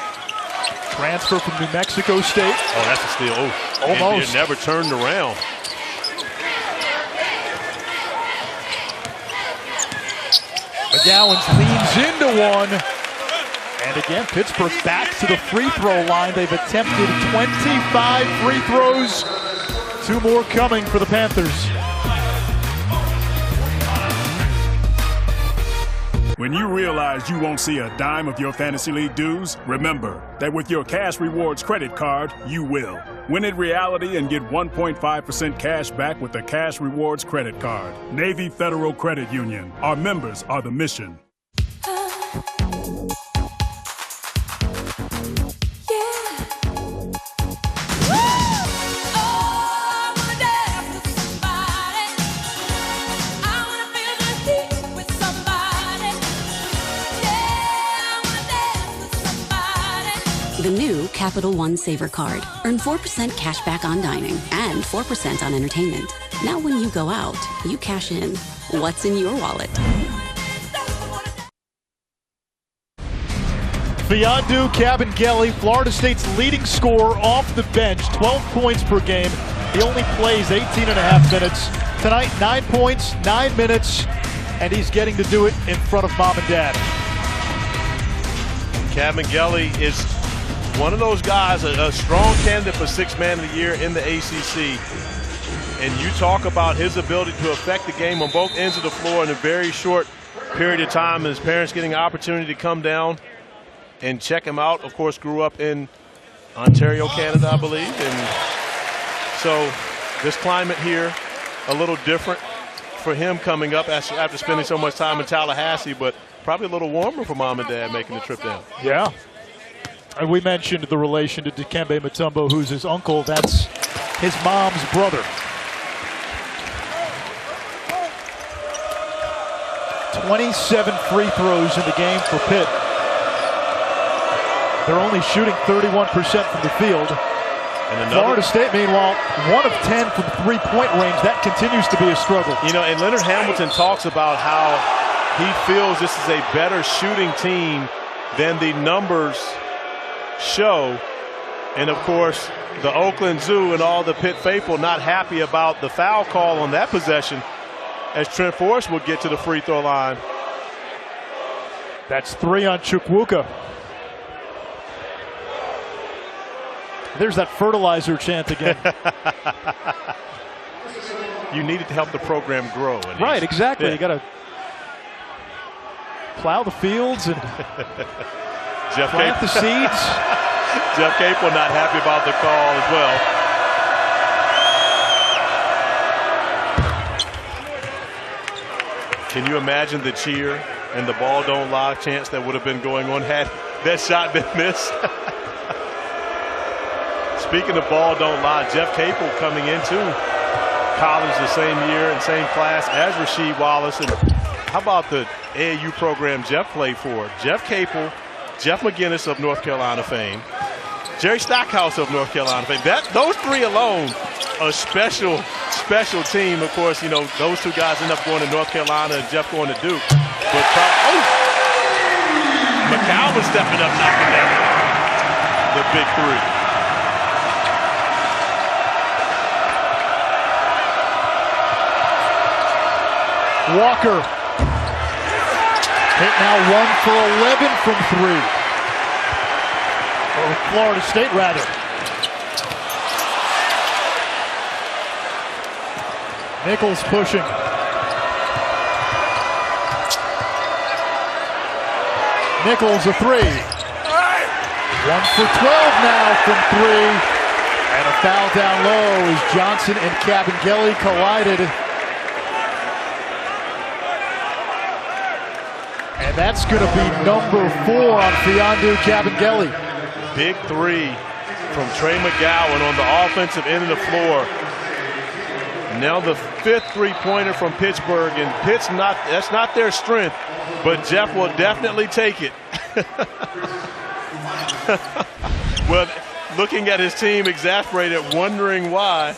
[SPEAKER 3] Transfer from New Mexico State.
[SPEAKER 4] Oh, that's a steal. Oh,
[SPEAKER 3] almost.
[SPEAKER 4] Deer never turned around.
[SPEAKER 3] McGowens leans into one. And again, Pittsburgh back to the free throw line. They've attempted 25 free throws. 2 more coming for the Panthers.
[SPEAKER 20] When you realize you won't see a dime of your fantasy league dues, remember that with your Cash Rewards credit card, you will. Win in reality and get 1.5% cash back with the Cash Rewards credit card. Navy Federal Credit Union. Our members are the mission.
[SPEAKER 21] The new Capital One Saver Card. Earn 4% cash back on dining and 4% on entertainment. Now when you go out, you cash in. What's in your wallet?
[SPEAKER 3] Mfiondu Kabengele, Florida State's leading scorer off the bench, 12 points per game. He only plays 18.5 minutes. Tonight, 9 points, 9 minutes, and he's getting to do it in front of mom and dad.
[SPEAKER 4] Kabengele is one of those guys, a strong candidate for Sixth Man of the Year in the ACC. And you talk about his ability to affect the game on both ends of the floor in a very short period of time, and his parents getting an opportunity to come down and check him out. Of course, grew up in Ontario, Canada, I believe. And so this climate here, a little different for him coming up after spending so much time in Tallahassee, but probably a little warmer for mom and dad making the trip down.
[SPEAKER 3] Yeah. And we mentioned the relation to Dikembe Mutombo, who's his uncle. That's his mom's brother. 27 free throws in the game for Pitt. They're only shooting 31% from the field. And Florida State, meanwhile, 1 of 10 from three-point range. That continues to be a struggle.
[SPEAKER 4] You know, and Leonard Hamilton talks about how he feels this is a better shooting team than the numbers show. And of course, the Oakland Zoo and all the Pitt faithful not happy about the foul call on that possession, as Trent Forrest will get to the free throw line.
[SPEAKER 3] That's 3 on Chukwuka. There's that fertilizer chant again.
[SPEAKER 4] You needed to help the program grow.
[SPEAKER 3] Right, exactly. Yeah. You got to plow the fields and plant the seeds.
[SPEAKER 4] Jeff Capel not happy about the call as well. Can you imagine the cheer and the ball don't lie chants that would have been going on had that shot been missed? Speaking of ball don't lie, Jeff Capel coming into college the same year and same class as Rasheed Wallace. And how about the AAU program Jeff played for? Jeff Capel, Jeff McGinnis of North Carolina fame, Jerry Stackhouse of North Carolina fame. Those three alone, a special team. Of course, you know, those two guys end up going to North Carolina and Jeff going to Duke. But McGowens stepping up, knocking down the big three.
[SPEAKER 3] Walker. Pitt now 1 for 11 from 3. Or Florida State, rather. Nichols pushing. Nichols a 3. 1 for 12 now from 3. And a foul down low as Johnson and Kabengele collided. And that's going to be number 4 on Mfiondu Kabengele.
[SPEAKER 4] Big 3 from Trey McGowan on the offensive end of the floor. Now the 5th three-pointer from Pittsburgh, and Pitt's that's not their strength, but Jeff will definitely take it. Well, looking at his team exasperated, wondering why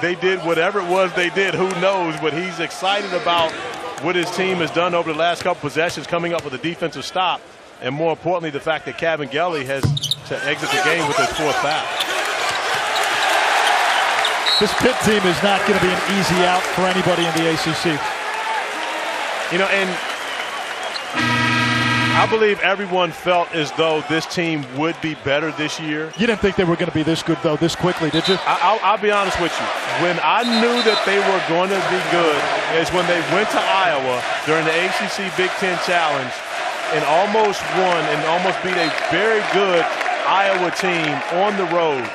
[SPEAKER 4] they did whatever it was they did, who knows, but he's excited about what his team has done over the last couple possessions, coming up with a defensive stop, and more importantly, the fact that Kabengele has to exit the game with his 4th foul.
[SPEAKER 3] This Pitt team is not going to be an easy out for anybody in the ACC.
[SPEAKER 4] You know, and I believe everyone felt as though this team would be better this year.
[SPEAKER 3] You didn't think they were going to be this good, though, this quickly, did you?
[SPEAKER 4] I'll be honest with you. When I knew that they were going to be good is when they went to Iowa during the ACC Big Ten Challenge and almost won and almost beat a very good Iowa team on the road.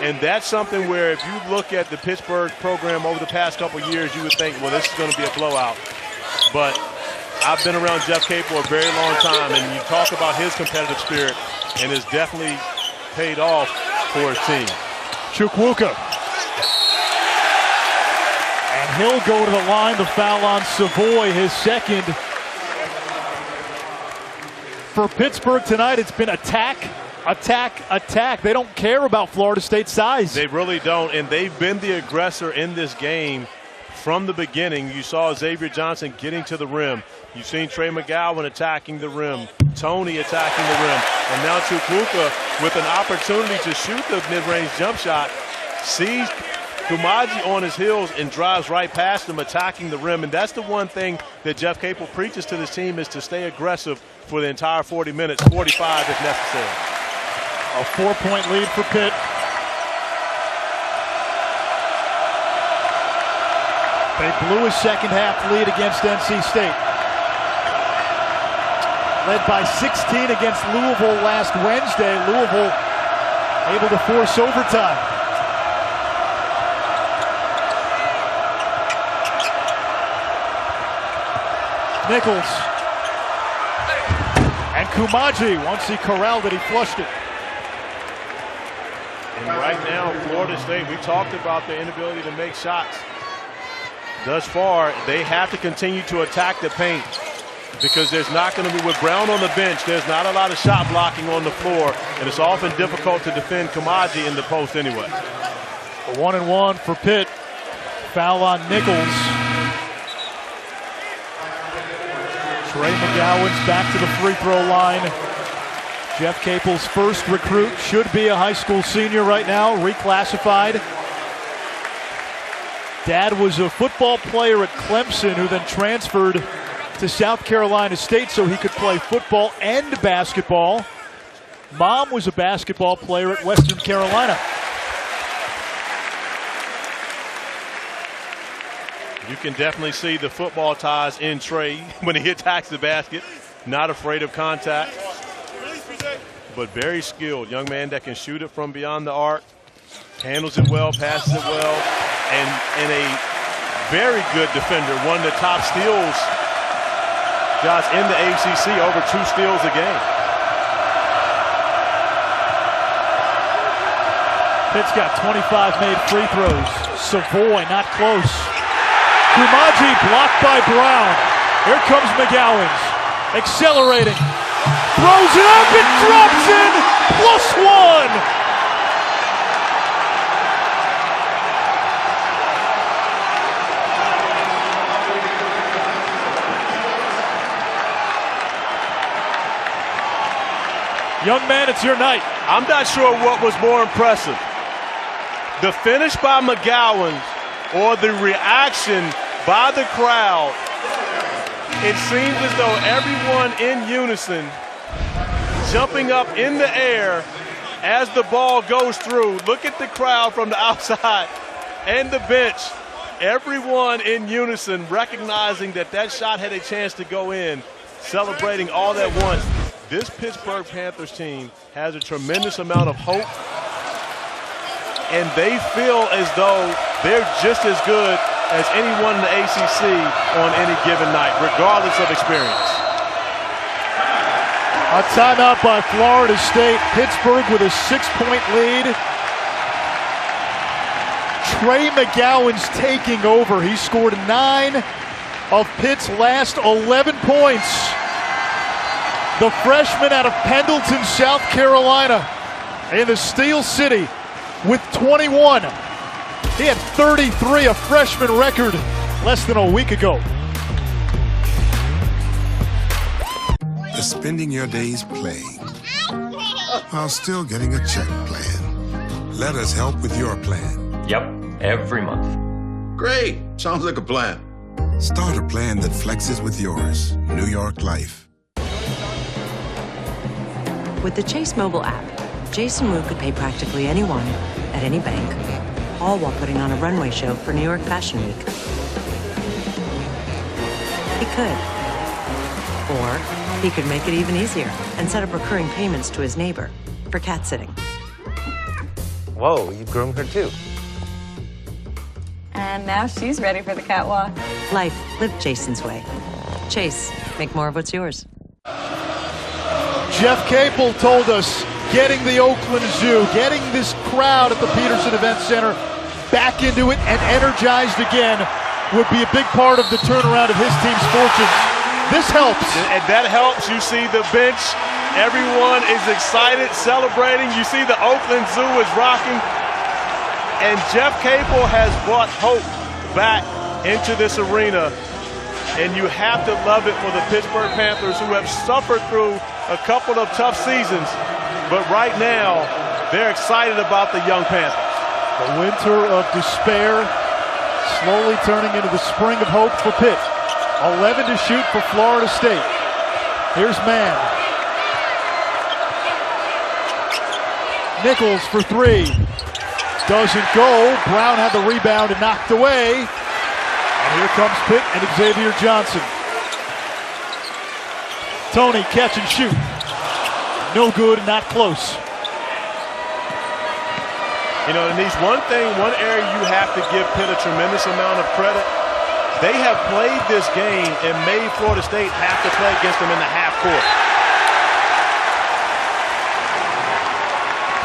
[SPEAKER 4] And that's something where if you look at the Pittsburgh program over the past couple of years, you would think, well, this is going to be a blowout. But I've been around Jeff Capel a very long time, and you talk about his competitive spirit, and it's definitely paid off for his team.
[SPEAKER 3] Chukwuka. And he'll go to the line to foul on Savoy, his second. For Pittsburgh tonight, it's been attack, attack, attack. They don't care about Florida State's size.
[SPEAKER 4] They really don't, and they've been the aggressor in this game from the beginning. You saw Xavier Johnson getting to the rim. You've seen Trey McGowan attacking the rim, Tony attacking the rim, and now Chukwuka with an opportunity to shoot the mid-range jump shot, sees Kumaji on his heels and drives right past him, attacking the rim. And that's the one thing that Jeff Capel preaches to this team, is to stay aggressive for the entire 40 minutes, 45 if necessary.
[SPEAKER 3] A 4-point lead for Pitt. They blew a second-half lead against NC State. Led by 16 against Louisville last Wednesday. Louisville able to force overtime. Nichols. And Kumaji, once he corralled it, he flushed it.
[SPEAKER 4] And right now, Florida State, we talked about their inability to make shots. Thus far, they have to continue to attack the paint, because there's not going to be, with Brown on the bench, there's not a lot of shot blocking on the floor, and it's often difficult to defend Kumaji in the post anyway.
[SPEAKER 3] 1-and-1 for Pitt. Foul on Nichols. Trey McGowens back to the free throw line. Jeff Capel's first recruit, should be a high school senior right now, reclassified. Dad was a football player at Clemson who then transferred to South Carolina State so he could play football and basketball. Mom was a basketball player at Western Carolina.
[SPEAKER 4] You can definitely see the football ties in Trey when he attacks the basket. Not afraid of contact, but very skilled. Young man that can shoot it from beyond the arc, handles it well, passes it well, and a very good defender. One of the top steals guys in the ACC, over 2 steals a game.
[SPEAKER 3] Pitt's got 25 made free throws. Savoy not close. Kumaji blocked by Brown. Here comes McGowens. Accelerating. Throws it up and drops in. +1. Young man, it's your night.
[SPEAKER 4] I'm not sure what was more impressive, the finish by McGowens or the reaction by the crowd. It seems as though everyone in unison, jumping up in the air as the ball goes through. Look at the crowd from the outside and the bench. Everyone in unison recognizing that that shot had a chance to go in, celebrating all at once. This Pittsburgh Panthers team has a tremendous amount of hope, and they feel as though they're just as good as anyone in the ACC on any given night, regardless of experience.
[SPEAKER 3] A timeout by Florida State. Pittsburgh with a 6-point lead. Trey McGowens taking over. He scored 9 of Pitt's last 11 points. The freshman out of Pendleton, South Carolina, in the Steel City with 21. He had 33, a freshman record, less than a week ago.
[SPEAKER 2] Spending your days playing while still getting a check plan. Let us help with your plan.
[SPEAKER 22] Yep, every month.
[SPEAKER 2] Great. Sounds like a plan. Start a plan that flexes with yours. New York Life.
[SPEAKER 1] With the Chase mobile app, Jason Wu could pay practically anyone at any bank, all while putting on a runway show for New York Fashion Week. He could. Or he could make it even easier and set up recurring payments to his neighbor for cat sitting.
[SPEAKER 8] Whoa, you groomed her too.
[SPEAKER 23] And now she's ready for the catwalk.
[SPEAKER 1] Life lived Jason's way. Chase, make more of what's yours.
[SPEAKER 3] Jeff Capel told us getting the Oakland Zoo, getting this crowd at the Petersen Events Center back into it and energized again would be a big part of the turnaround of his team's fortunes. This helps.
[SPEAKER 4] And that helps. You see the bench. Everyone is excited, celebrating. You see the Oakland Zoo is rocking. And Jeff Capel has brought hope back into this arena. And you have to love it for the Pittsburgh Panthers, who have suffered through a couple of tough seasons. But right now, they're excited about the young Panthers.
[SPEAKER 3] The winter of despair slowly turning into the spring of hope for Pitt. 11 to shoot for Florida State. Here's Mann. Nichols for three. Doesn't go. Brown had the rebound and knocked away. And here comes Pitt and Xavier Johnson. Tony, catch and shoot. No good, not close.
[SPEAKER 4] You know, and these one area you have to give Pitt a tremendous amount of credit. They have played this game and made Florida State have to play against them in the half court.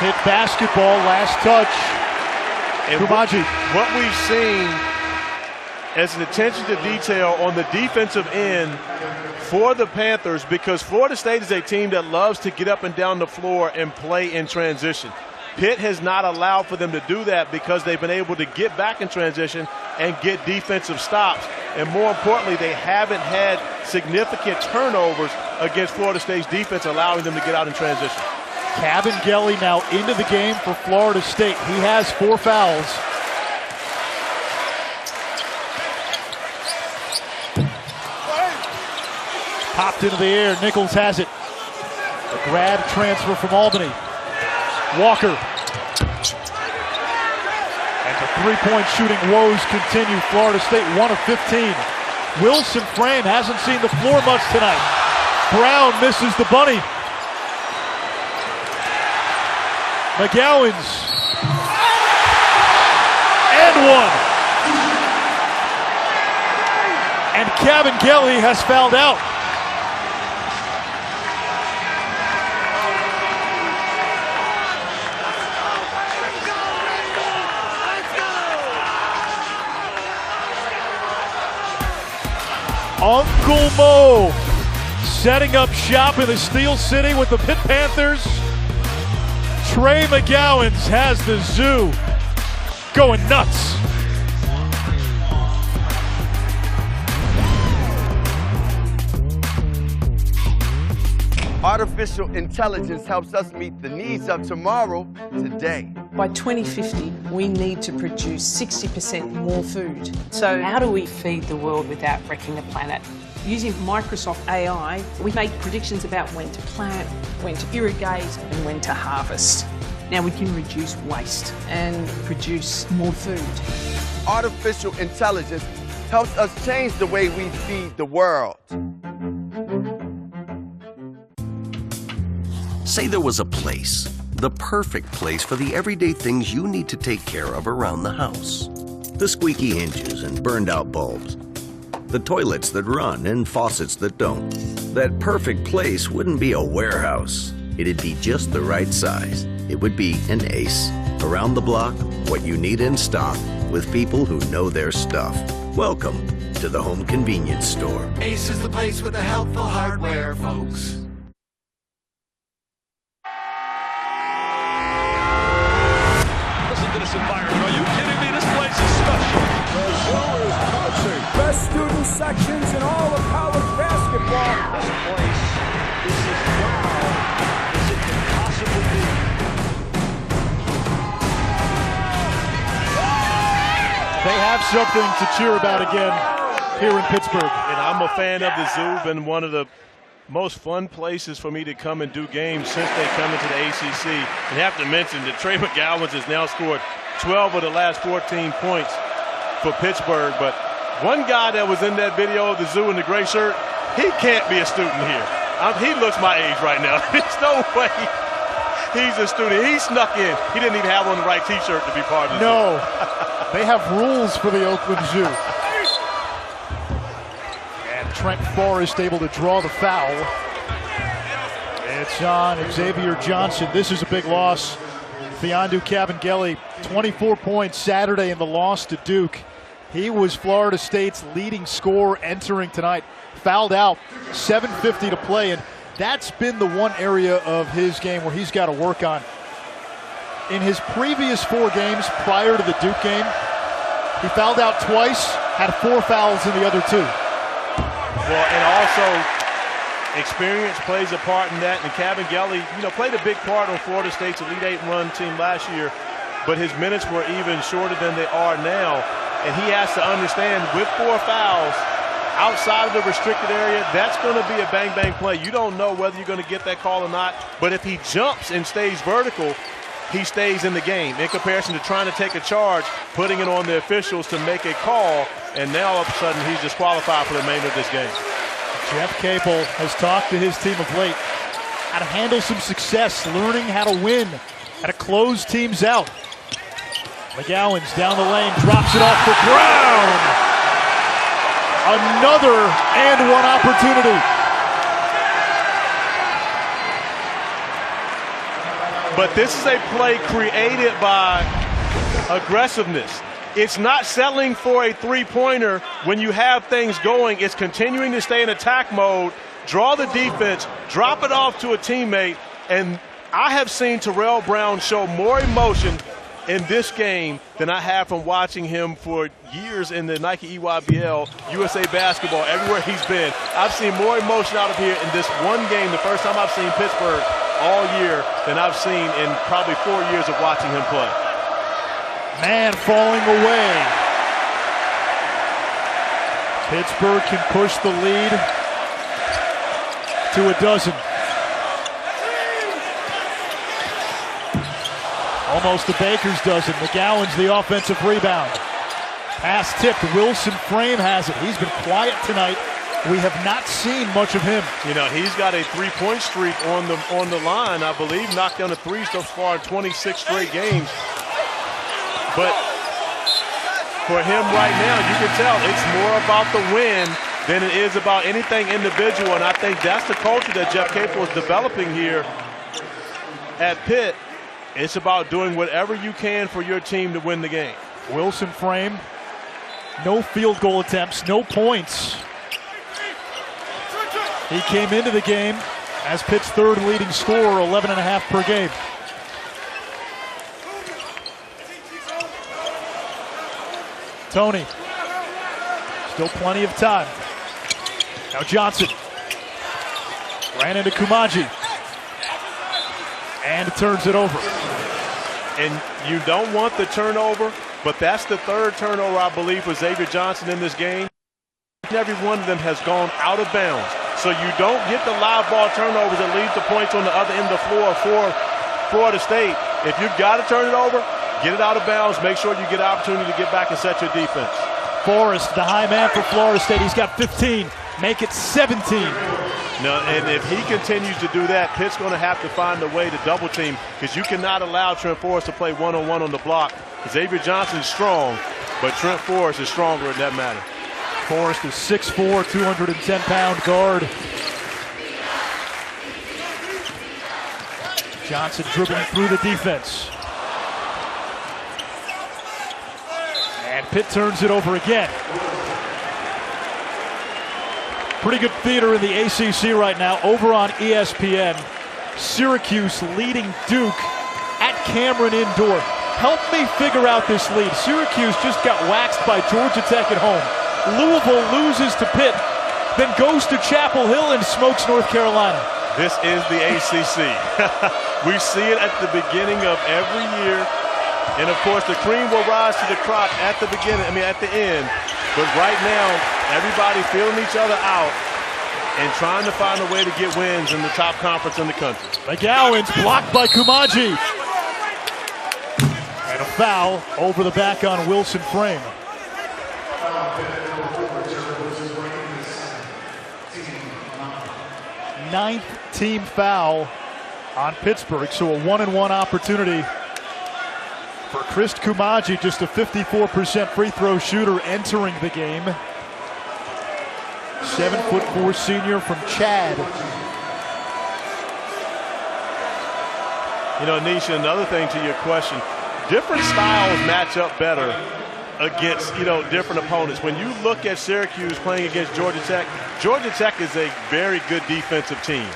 [SPEAKER 3] Pitt basketball, last touch.
[SPEAKER 4] And what we've seen as an attention to detail on the defensive end for the Panthers, because Florida State is a team that loves to get up and down the floor and play in transition. Pitt has not allowed for them to do that because they've been able to get back in transition and get defensive stops. And more importantly, they haven't had significant turnovers against Florida State's defense, allowing them to get out in transition.
[SPEAKER 3] Cabangeli now into the game for Florida State. He has 4 fouls. Popped into the air. Nichols has it. A grad transfer from Albany. Walker. And the three-point shooting woes continue. Florida State 1 of 15. Wilson Frame hasn't seen the floor much tonight. Brown misses the bunny. McGowens. And one. And Cabangeli has fouled out. Uncle Mo setting up shop in the Steel City with the Pitt Panthers. Trey McGowens has the Zoo going nuts.
[SPEAKER 24] Artificial intelligence helps us meet the needs of tomorrow, today.
[SPEAKER 25] By 2050, we need to produce 60% more food. So how do we feed the world without wrecking the planet? Using Microsoft AI, we make predictions about when to plant, when to irrigate, and when to harvest. Now we can reduce waste and produce more food.
[SPEAKER 24] Artificial intelligence helps us change the way we feed the world.
[SPEAKER 26] Say there was a place, the perfect place for the everyday things you need to take care of around the house. The squeaky hinges and burned out bulbs. The toilets that run and faucets that don't. That perfect place wouldn't be a warehouse. It'd be just the right size. It would be an Ace. Around the block, what you need in stock, with people who know their stuff. Welcome to the Home Convenience Store.
[SPEAKER 27] Ace is the place with the helpful hardware, folks.
[SPEAKER 28] Environment. Are you kidding me? This place is special.
[SPEAKER 29] The Zoo is culture. Best student sections in all of college basketball.
[SPEAKER 28] This place, this is wow as it can possibly be.
[SPEAKER 3] They have something to cheer about again here in Pittsburgh.
[SPEAKER 4] And I'm a fan of the Zoo, been one of the most fun places for me to come and do games since they come into the ACC. And have to mention that Trey McGowens has now scored 12 of the last 14 points for Pittsburgh. But one guy that was in that video of the zoo in the gray shirt, he can't be a student here. He looks my age right now. There's no way he's a student. He snuck in. He didn't even have on the right T-shirt to be part of the
[SPEAKER 3] No. They have rules for the Oakland Zoo. And Trent Forrest able to draw the foul. It's on Xavier Johnson. This is a big loss. Fiondu Kabengele, 24 points Saturday in the loss to Duke. He was Florida State's leading scorer entering tonight. Fouled out, 7:50 to play, and that's been the one area of his game where he's got to work on. In his previous 4 games prior to the Duke game, he fouled out twice, had 4 fouls in the other 2.
[SPEAKER 4] Well, and also experience plays a part in that. And Kabengele, played a big part on Florida State's Elite 8 run team last year, but his minutes were even shorter than they are now. And he has to understand, with 4 fouls outside of the restricted area, that's going to be a bang-bang play. You don't know whether you're going to get that call or not, but if he jumps and stays vertical, he stays in the game in comparison to trying to take a charge, putting it on the officials to make a call, and now all of a sudden he's disqualified for the remainder of this game.
[SPEAKER 3] Jeff Capel has talked to his team of late how to handle some success, learning how to win, how to close teams out. McGowens down the lane, drops it off for Brown. Another and one opportunity.
[SPEAKER 4] But this is a play created by aggressiveness. It's not settling for a three-pointer when you have things going. It's continuing to stay in attack mode, draw the defense, drop it off to a teammate. And I have seen Terrell Brown show more emotion in this game than I have from watching him for years in the Nike EYBL, USA Basketball, everywhere he's been. I've seen more emotion out of here in this one game, the first time I've seen Pittsburgh all year, than I've seen in probably 4 years of watching him play.
[SPEAKER 3] Man falling away. Pittsburgh can push the lead to a dozen. Almost the Baker's dozen. McGowens the offensive rebound. Pass tipped. Wilson Frame has it. He's been quiet tonight. We have not seen much of him.
[SPEAKER 4] He's got a three-point streak on the line, I believe. Knocked down a 3 so far in 26 straight games. But for him right now, you can tell it's more about the win than it is about anything individual. And I think that's the culture that Jeff Capel is developing here at Pitt. It's about doing whatever you can for your team to win the game.
[SPEAKER 3] Wilson Frame, no field goal attempts, no points. He came into the game as Pitt's third leading scorer, 11.5 per game. Tony, still plenty of time. Now Johnson ran into Kumaji and turns it over.
[SPEAKER 4] And you don't want the turnover, but that's the third turnover, I believe, for Xavier Johnson in this game. Every one of them has gone out of bounds. So you don't get the live ball turnovers that leads to points on the other end of the floor for Florida State. If you've got to turn it over, get it out of bounds. Make sure you get an opportunity to get back and set your defense.
[SPEAKER 3] Forrest, the high man for Florida State. He's got 15. Make it 17.
[SPEAKER 4] No, and if he continues to do that, Pitt's going to have to find a way to double team, because you cannot allow Trent Forrest to play one-on-one on the block. Xavier Johnson's strong, but Trent Forrest is stronger in that matter.
[SPEAKER 3] Forrest is 6'4", 210-pound guard. Johnson dribbling through the defense. And Pitt turns it over again. Pretty good theater in the ACC right now. Over on ESPN, Syracuse leading Duke at Cameron Indoor. Help me figure out this lead. Syracuse just got waxed by Georgia Tech at home. Louisville loses to Pitt, then goes to Chapel Hill and smokes North Carolina.
[SPEAKER 4] This is the ACC. We see it at the beginning of every year. And, of course, the cream will rise to the crop at the end. But right now, everybody feeling each other out. and trying to find a way to get wins in the top conference in the country.
[SPEAKER 3] McGowens blocked by Kumaji. And a foul over the back on Wilson Frame. Ninth team foul on Pittsburgh, so a 1-and-1 opportunity for Chris Kumaji, just a 54% free throw shooter entering the game. 7'4" senior from Chad.
[SPEAKER 4] You know, Nisha, another thing to your question, different styles match up better against, different opponents. When you look at Syracuse playing against Georgia Tech is a very good defensive team.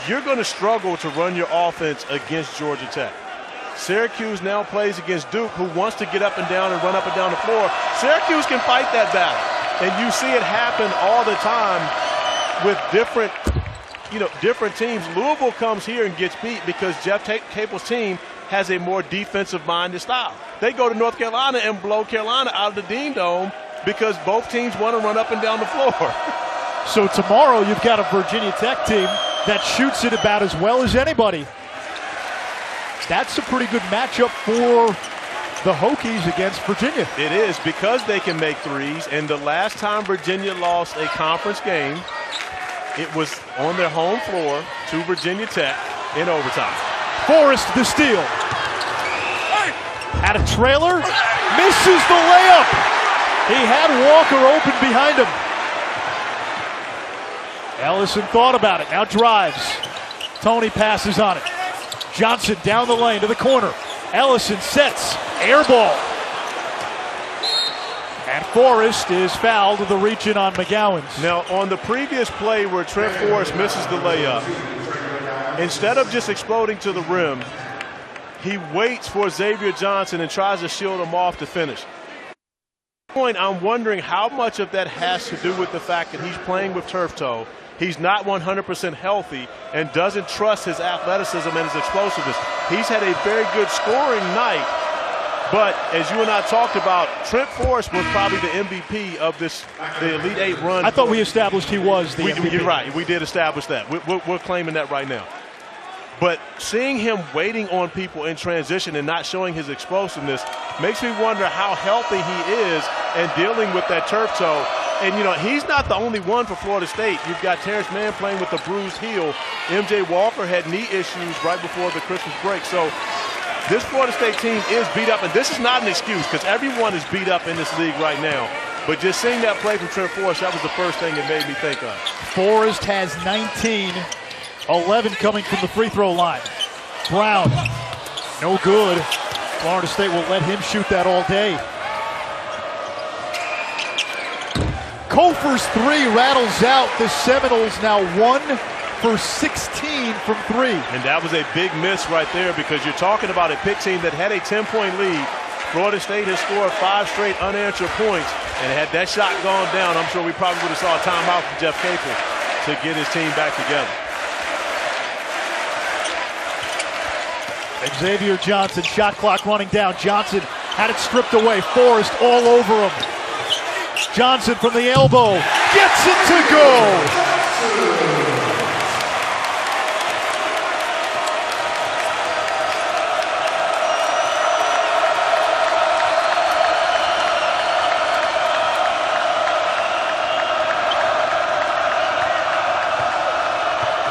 [SPEAKER 4] You're going to struggle to run your offense against Georgia Tech. Syracuse now plays against Duke, who wants to get up and down and run up and down the floor. Syracuse can fight that battle. And you see it happen all the time with different teams. Louisville comes here and gets beat because Jeff Capel's team has a more defensive-minded style. They go to North Carolina and blow Carolina out of the Dean Dome because both teams want to run up and down the floor.
[SPEAKER 3] So tomorrow you've got a Virginia Tech team that shoots it about as well as anybody. That's a pretty good matchup for the Hokies against Virginia.
[SPEAKER 4] It is, because they can make threes, and the last time Virginia lost a conference game, it was on their home floor to Virginia Tech in overtime.
[SPEAKER 3] Forrest the steal. At a trailer, misses the layup. He had Walker open behind him. Ellison thought about it, now drives. Tony passes on it. Johnson down the lane to the corner. Ellison sets, air ball. And Forrest is fouled with the reach-in on McGowens.
[SPEAKER 4] Now, on the previous play where Trent Forrest misses the layup, instead of just exploding to the rim, he waits for Xavier Johnson and tries to shield him off to finish. At this point, I'm wondering how much of that has to do with the fact that he's playing with turf toe. He's not 100% healthy and doesn't trust his athleticism and his explosiveness. He's had a very good scoring night, but as you and I talked about, Trent Forrest was probably the MVP of the Elite Eight run.
[SPEAKER 3] I thought we established he was the MVP.
[SPEAKER 4] You're right. We did establish that. We're claiming that right now. But seeing him waiting on people in transition and not showing his explosiveness makes me wonder how healthy he is and dealing with that turf toe. And, he's not the only one for Florida State. You've got Terrence Mann playing with a bruised heel. M.J. Walker had knee issues right before the Christmas break. So this Florida State team is beat up. And this is not an excuse because everyone is beat up in this league right now. But just seeing that play from Trent Forrest, that was the first thing it made me think of.
[SPEAKER 3] Forrest has 19, 11 coming from the free throw line. Brown, no good. Florida State will let him shoot that all day. Kofer's three rattles out. The Seminoles now 1 for 16 from three.
[SPEAKER 4] And that was a big miss right there because you're talking about a Pitt team that had a 10-point lead. Florida State has scored 5 straight unanswered points, and had that shot gone down, I'm sure we probably would have saw a timeout from Jeff Capel to get his team back together.
[SPEAKER 3] Xavier Johnson, shot clock running down. Johnson had it stripped away. Forrest all over him. Johnson from the elbow gets it to go.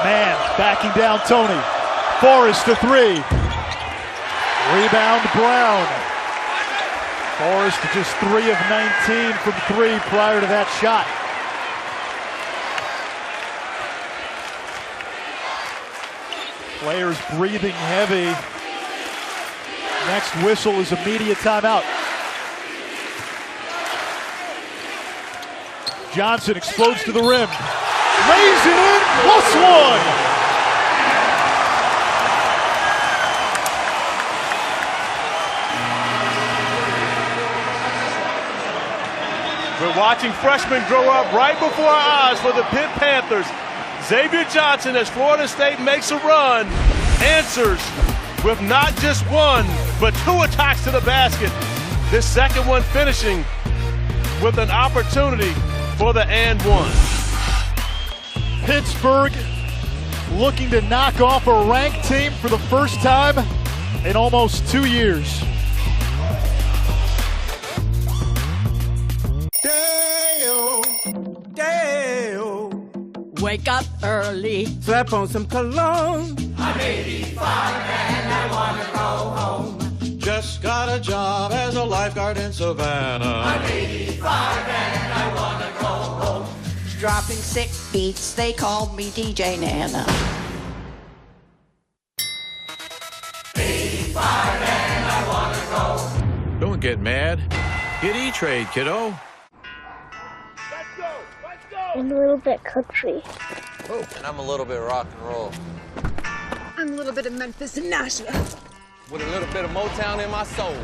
[SPEAKER 3] Man backing down Tony. Forrest to three. Rebound Brown. Forrest just 3 of 19 from three prior to that shot. Players breathing heavy. Next whistle is immediate timeout. Johnson explodes to the rim. Lays it in, +1.
[SPEAKER 4] We're watching freshmen grow up right before our eyes for the Pitt Panthers. Xavier Johnson, as Florida State makes a run, answers with not just one, but 2 attacks to the basket. This second one finishing with an opportunity for the and one.
[SPEAKER 3] Pittsburgh looking to knock off a ranked team for the first time in almost 2 years.
[SPEAKER 7] Wake up early, slap on some cologne.
[SPEAKER 27] I'm 85 and I wanna go home.
[SPEAKER 9] Just got a job as a lifeguard in Savannah.
[SPEAKER 27] I'm 85 and I wanna go home.
[SPEAKER 7] Dropping sick beats, they called me DJ Nana.
[SPEAKER 27] 85 and I wanna go.
[SPEAKER 9] Don't get mad. Get E-Trade, kiddo.
[SPEAKER 6] I'm a little bit country.
[SPEAKER 8] Oh, and I'm a little bit rock and roll.
[SPEAKER 6] I'm a little bit of Memphis and Nashville.
[SPEAKER 8] With a little bit of Motown in my soul.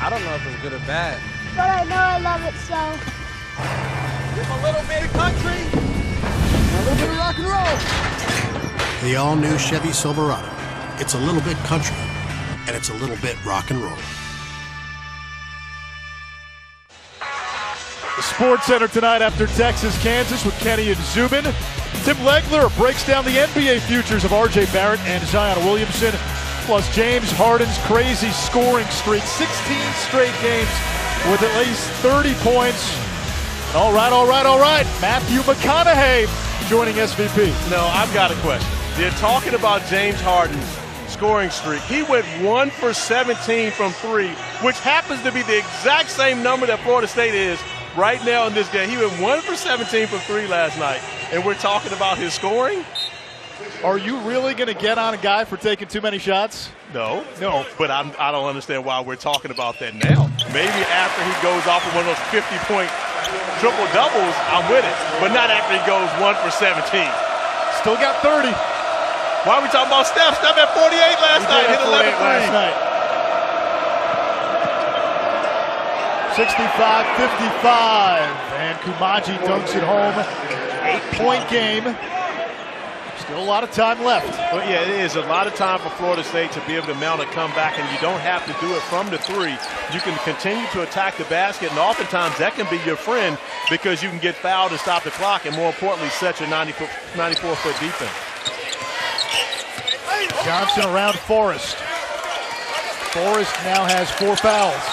[SPEAKER 8] I don't know if it's good or bad.
[SPEAKER 6] But I know I love it so.
[SPEAKER 8] With a little bit of country,
[SPEAKER 7] A little bit of rock and roll.
[SPEAKER 10] The all-new Chevy Silverado. It's a little bit country, and it's a little bit rock and roll.
[SPEAKER 3] The Sports Center tonight after Texas, Kansas with Kenny and Zubin. Tim Legler breaks down the NBA futures of R.J. Barrett and Zion Williamson, plus James Harden's crazy scoring streak, 16 straight games with at least 30 points. All right. Matthew McConaughey joining SVP.
[SPEAKER 4] No, I've got a question. They're talking about James Harden's scoring streak. He went 1 for 17 from 3, which happens to be the exact same number that Florida State is right now in this game. He went 1 for 17 from 3 last night, and we're talking about his scoring?
[SPEAKER 3] Are you really going to get on a guy for taking too many shots?
[SPEAKER 4] No, but I don't understand why we're talking about that now. Maybe after he goes off of one of those 50-point triple-doubles, I'm with it, but not after he goes 1 for 17.
[SPEAKER 3] Still got 30.
[SPEAKER 4] Why are we talking about Steph? Steph had 48 last night, hit 11
[SPEAKER 3] last night. 65-55, and Kumaji dunks it home. 8-point game. Still a lot of time left.
[SPEAKER 4] Well, yeah, it is a lot of time for Florida State to be able to mount a comeback, and you don't have to do it from the 3. You can continue to attack the basket, and oftentimes that can be your friend because you can get fouled and stop the clock, and more importantly, set your 94-foot defense.
[SPEAKER 3] Johnson around Forrest. Forrest now has 4 fouls.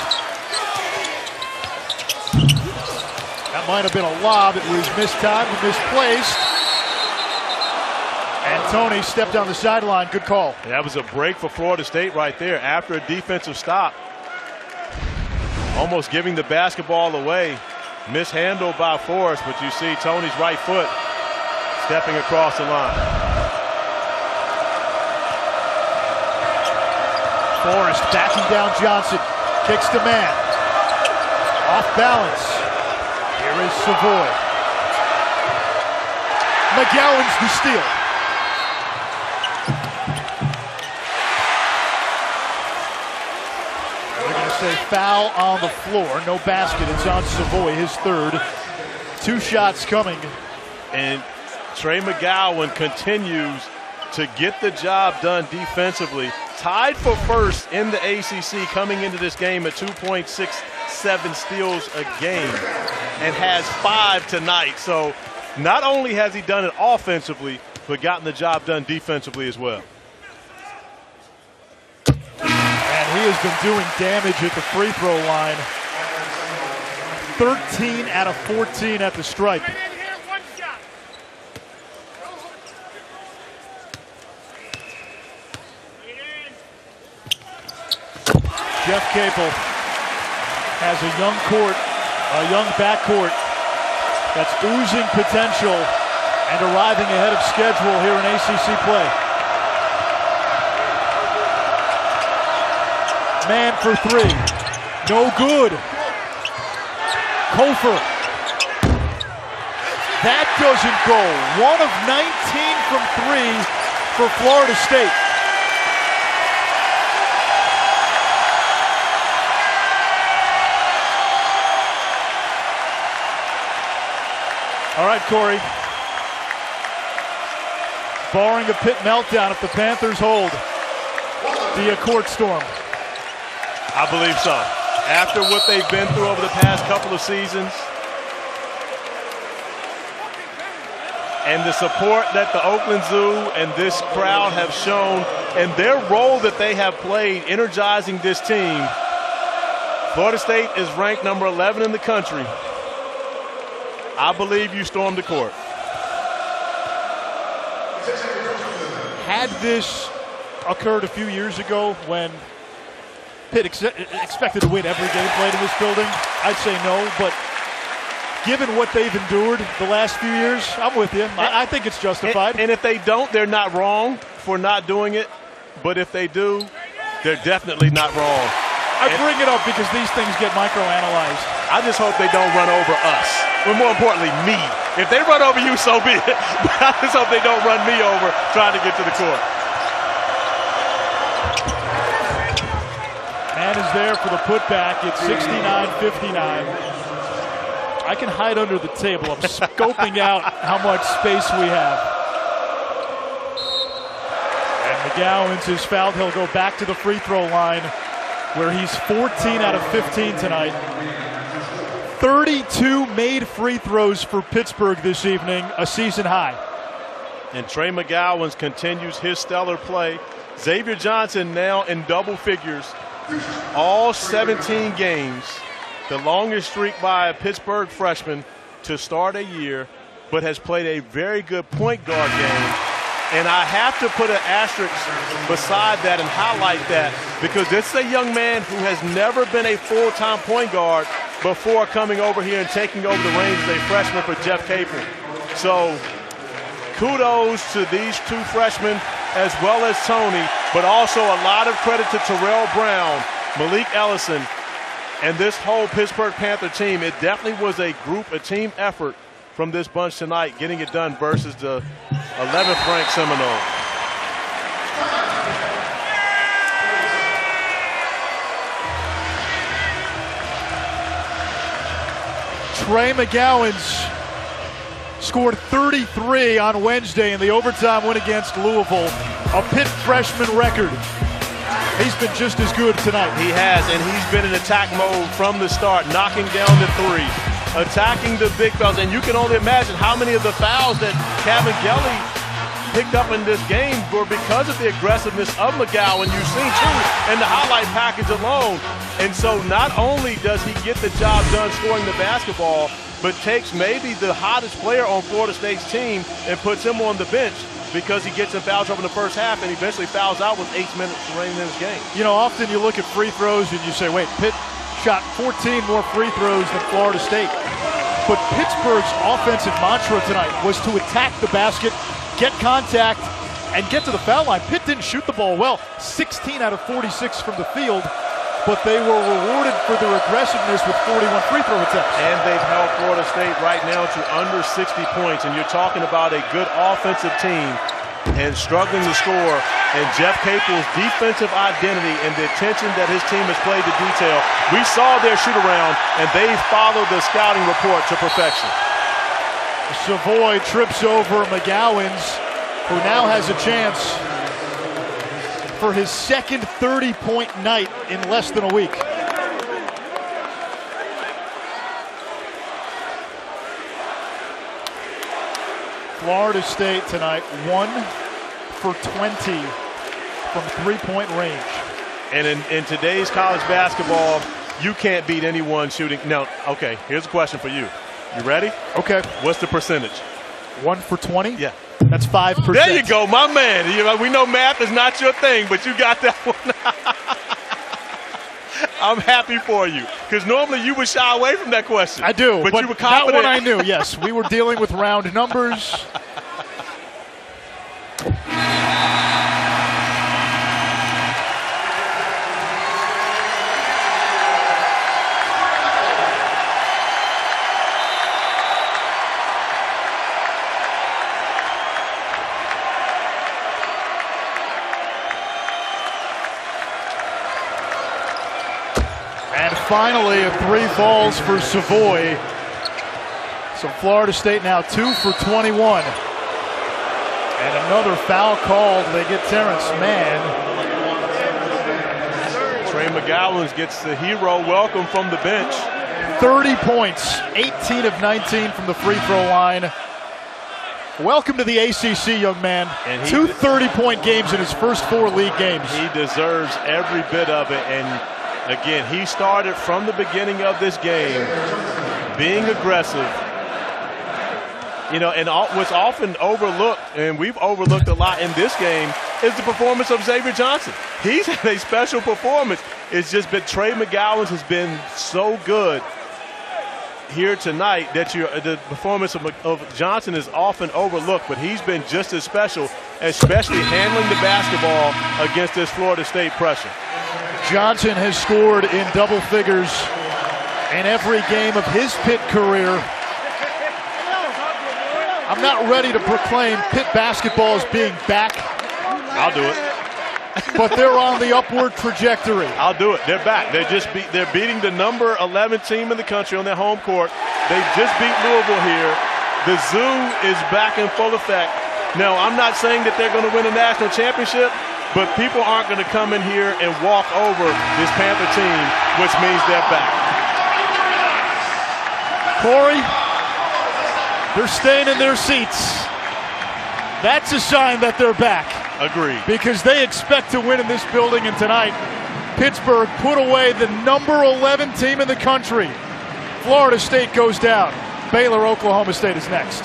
[SPEAKER 3] That might have been a lob. It was mistimed and misplaced. And Tony stepped on the sideline. Good call.
[SPEAKER 4] And that was a break for Florida State right there after a defensive stop. Almost giving the basketball away. Mishandled by Forrest, but you see Tony's right foot stepping across the line.
[SPEAKER 3] Forrest backing down Johnson. Kicks to man. Off balance. Here is Savoy. McGowens the steal. They're going to say foul on the floor. No basket. It's on Savoy, his 3rd. 2 shots coming.
[SPEAKER 4] And Trey McGowan continues to get the job done defensively. Tied for first in the ACC coming into this game at 2.67 steals a game and has 5 tonight. So not only has he done it offensively, but gotten the job done defensively as well.
[SPEAKER 3] And he has been doing damage at the free throw line. 13 out of 14 at the stripe. Jeff Capel has a young backcourt that's oozing potential and arriving ahead of schedule here in ACC play. Man for 3. No good. Kofor. That doesn't go. 1 of 19 from 3 for Florida State. All right, Corey. Barring a Pitt meltdown, if the Panthers hold, the court storm.
[SPEAKER 4] I believe so. After what they've been through over the past couple of seasons, and the support that the Oakland Zoo and this crowd have shown and their role that they have played energizing this team. Florida State is ranked number 11 in the country. I believe you stormed the court.
[SPEAKER 3] Had this occurred a few years ago when Pitt expected to win every game played in this building, I'd say no, but given what they've endured the last few years, I'm with you. I think it's justified.
[SPEAKER 4] And if they don't, they're not wrong for not doing it. But if they do, they're definitely not wrong.
[SPEAKER 3] I bring it up because these things get microanalyzed.
[SPEAKER 4] I just hope they don't run over us. But more importantly, me. If they run over you, so be it. But I just hope they don't run me over trying to get to the court.
[SPEAKER 3] Man is there for the putback. It's 69-59. I can hide under the table. I'm scoping out how much space we have. And McGowens is fouled. He'll go back to the free throw line where he's 14 out of 15 tonight. 32 made free throws for Pittsburgh this evening, a season high.
[SPEAKER 4] And Trey McGowens continues his stellar play. Xavier Johnson now in double figures. All 17 games. The longest streak by a Pittsburgh freshman to start a year, but has played a very good point guard game. And I have to put an asterisk beside that and highlight that because this is a young man who has never been a full-time point guard before coming over here and taking over the reins as a freshman for Jeff Capel. So kudos to these two freshmen as well as Tony, but also a lot of credit to Terrell Brown, Malik Ellison, and this whole Pittsburgh Panther team. It definitely was a team effort from this bunch tonight, getting it done versus the 11th ranked Seminoles.
[SPEAKER 3] Trey McGowens scored 33 on Wednesday in the overtime win against Louisville, a Pitt freshman record. He's been just as good tonight.
[SPEAKER 4] He has, and he's been in attack mode from the start, knocking down the three, attacking the big fouls. And you can only imagine how many of the fouls that Kevin Gelly picked up in this game were because of the aggressiveness of McGowan. You've seen too in the highlight package alone. And so not only does he get the job done scoring the basketball, but takes maybe the hottest player on Florida State's team and puts him on the bench because he gets in foul trouble in the first half and eventually fouls out with 8 minutes remaining in this game.
[SPEAKER 3] You know, often you look at free throws and you say, wait, Pitt shot 14 more free throws than Florida State. But Pittsburgh's offensive mantra tonight was to attack the basket, get contact, and get to the foul line. Pitt didn't shoot the ball well, 16 out of 46 from the field, but they were rewarded for their aggressiveness with 41 free throw attempts.
[SPEAKER 4] And they've held Florida State right now to under 60 points, and you're talking about a good offensive team and struggling to score, and Jeff Capel's defensive identity and the attention that his team has played to detail. We saw their shoot-around, and they followed the scouting report to perfection.
[SPEAKER 3] Savoy trips over McGowens, who now has a chance for his second 30-point night in less than a week. Florida State tonight, 1 for 20 from three-point range.
[SPEAKER 4] And in today's college basketball, you can't beat anyone shooting. Now, okay, here's a question for you. You ready?
[SPEAKER 3] Okay.
[SPEAKER 4] What's the percentage?
[SPEAKER 3] 1 for 20?
[SPEAKER 4] Yeah.
[SPEAKER 3] That's 5%.
[SPEAKER 4] There you go, my man. We know math is not your thing, but you got that one. I'm happy for you, because normally you would shy away from that question.
[SPEAKER 3] I do,
[SPEAKER 4] but you were confident.
[SPEAKER 3] That one I knew, yes. We were dealing with round numbers. Finally, a 3 falls for Savoy. So Florida State now 2 for 21. And another foul called. They get Terrence Mann.
[SPEAKER 4] Trey McGowens gets the hero welcome from the bench.
[SPEAKER 3] 30 points, 18 of 19 from the free throw line. Welcome to the ACC, young man.
[SPEAKER 4] And
[SPEAKER 3] 2 30-point games in his first 4 league games.
[SPEAKER 4] He deserves every bit of it. And again, he started from the beginning of this game being aggressive. You know, and what's often overlooked, and we've overlooked a lot in this game, is the performance of Xavier Johnson. He's had a special performance. It's just been Trey McGowens has been so good here tonight that the performance of Johnson is often overlooked, but he's been just as special, especially handling the basketball against this Florida State pressure.
[SPEAKER 3] Johnson has scored in double figures in every game of his Pitt career. I'm not ready to proclaim Pitt basketball as being back.
[SPEAKER 4] I'll do it.
[SPEAKER 3] But they're on the upward trajectory.
[SPEAKER 4] I'll do it. They're back. They're beating the number 11 team in the country on their home court. They just beat Louisville here. The zoo is back in full effect. Now, I'm not saying that they're going to win a national championship, but people aren't going to come in here and walk over this Panther team, which means they're back.
[SPEAKER 3] Corey, they're staying in their seats. That's a sign that they're back.
[SPEAKER 4] Agreed.
[SPEAKER 3] Because they expect to win in this building, and tonight, Pittsburgh put away the number 11 team in the country. Florida State goes down. Baylor, Oklahoma State is next.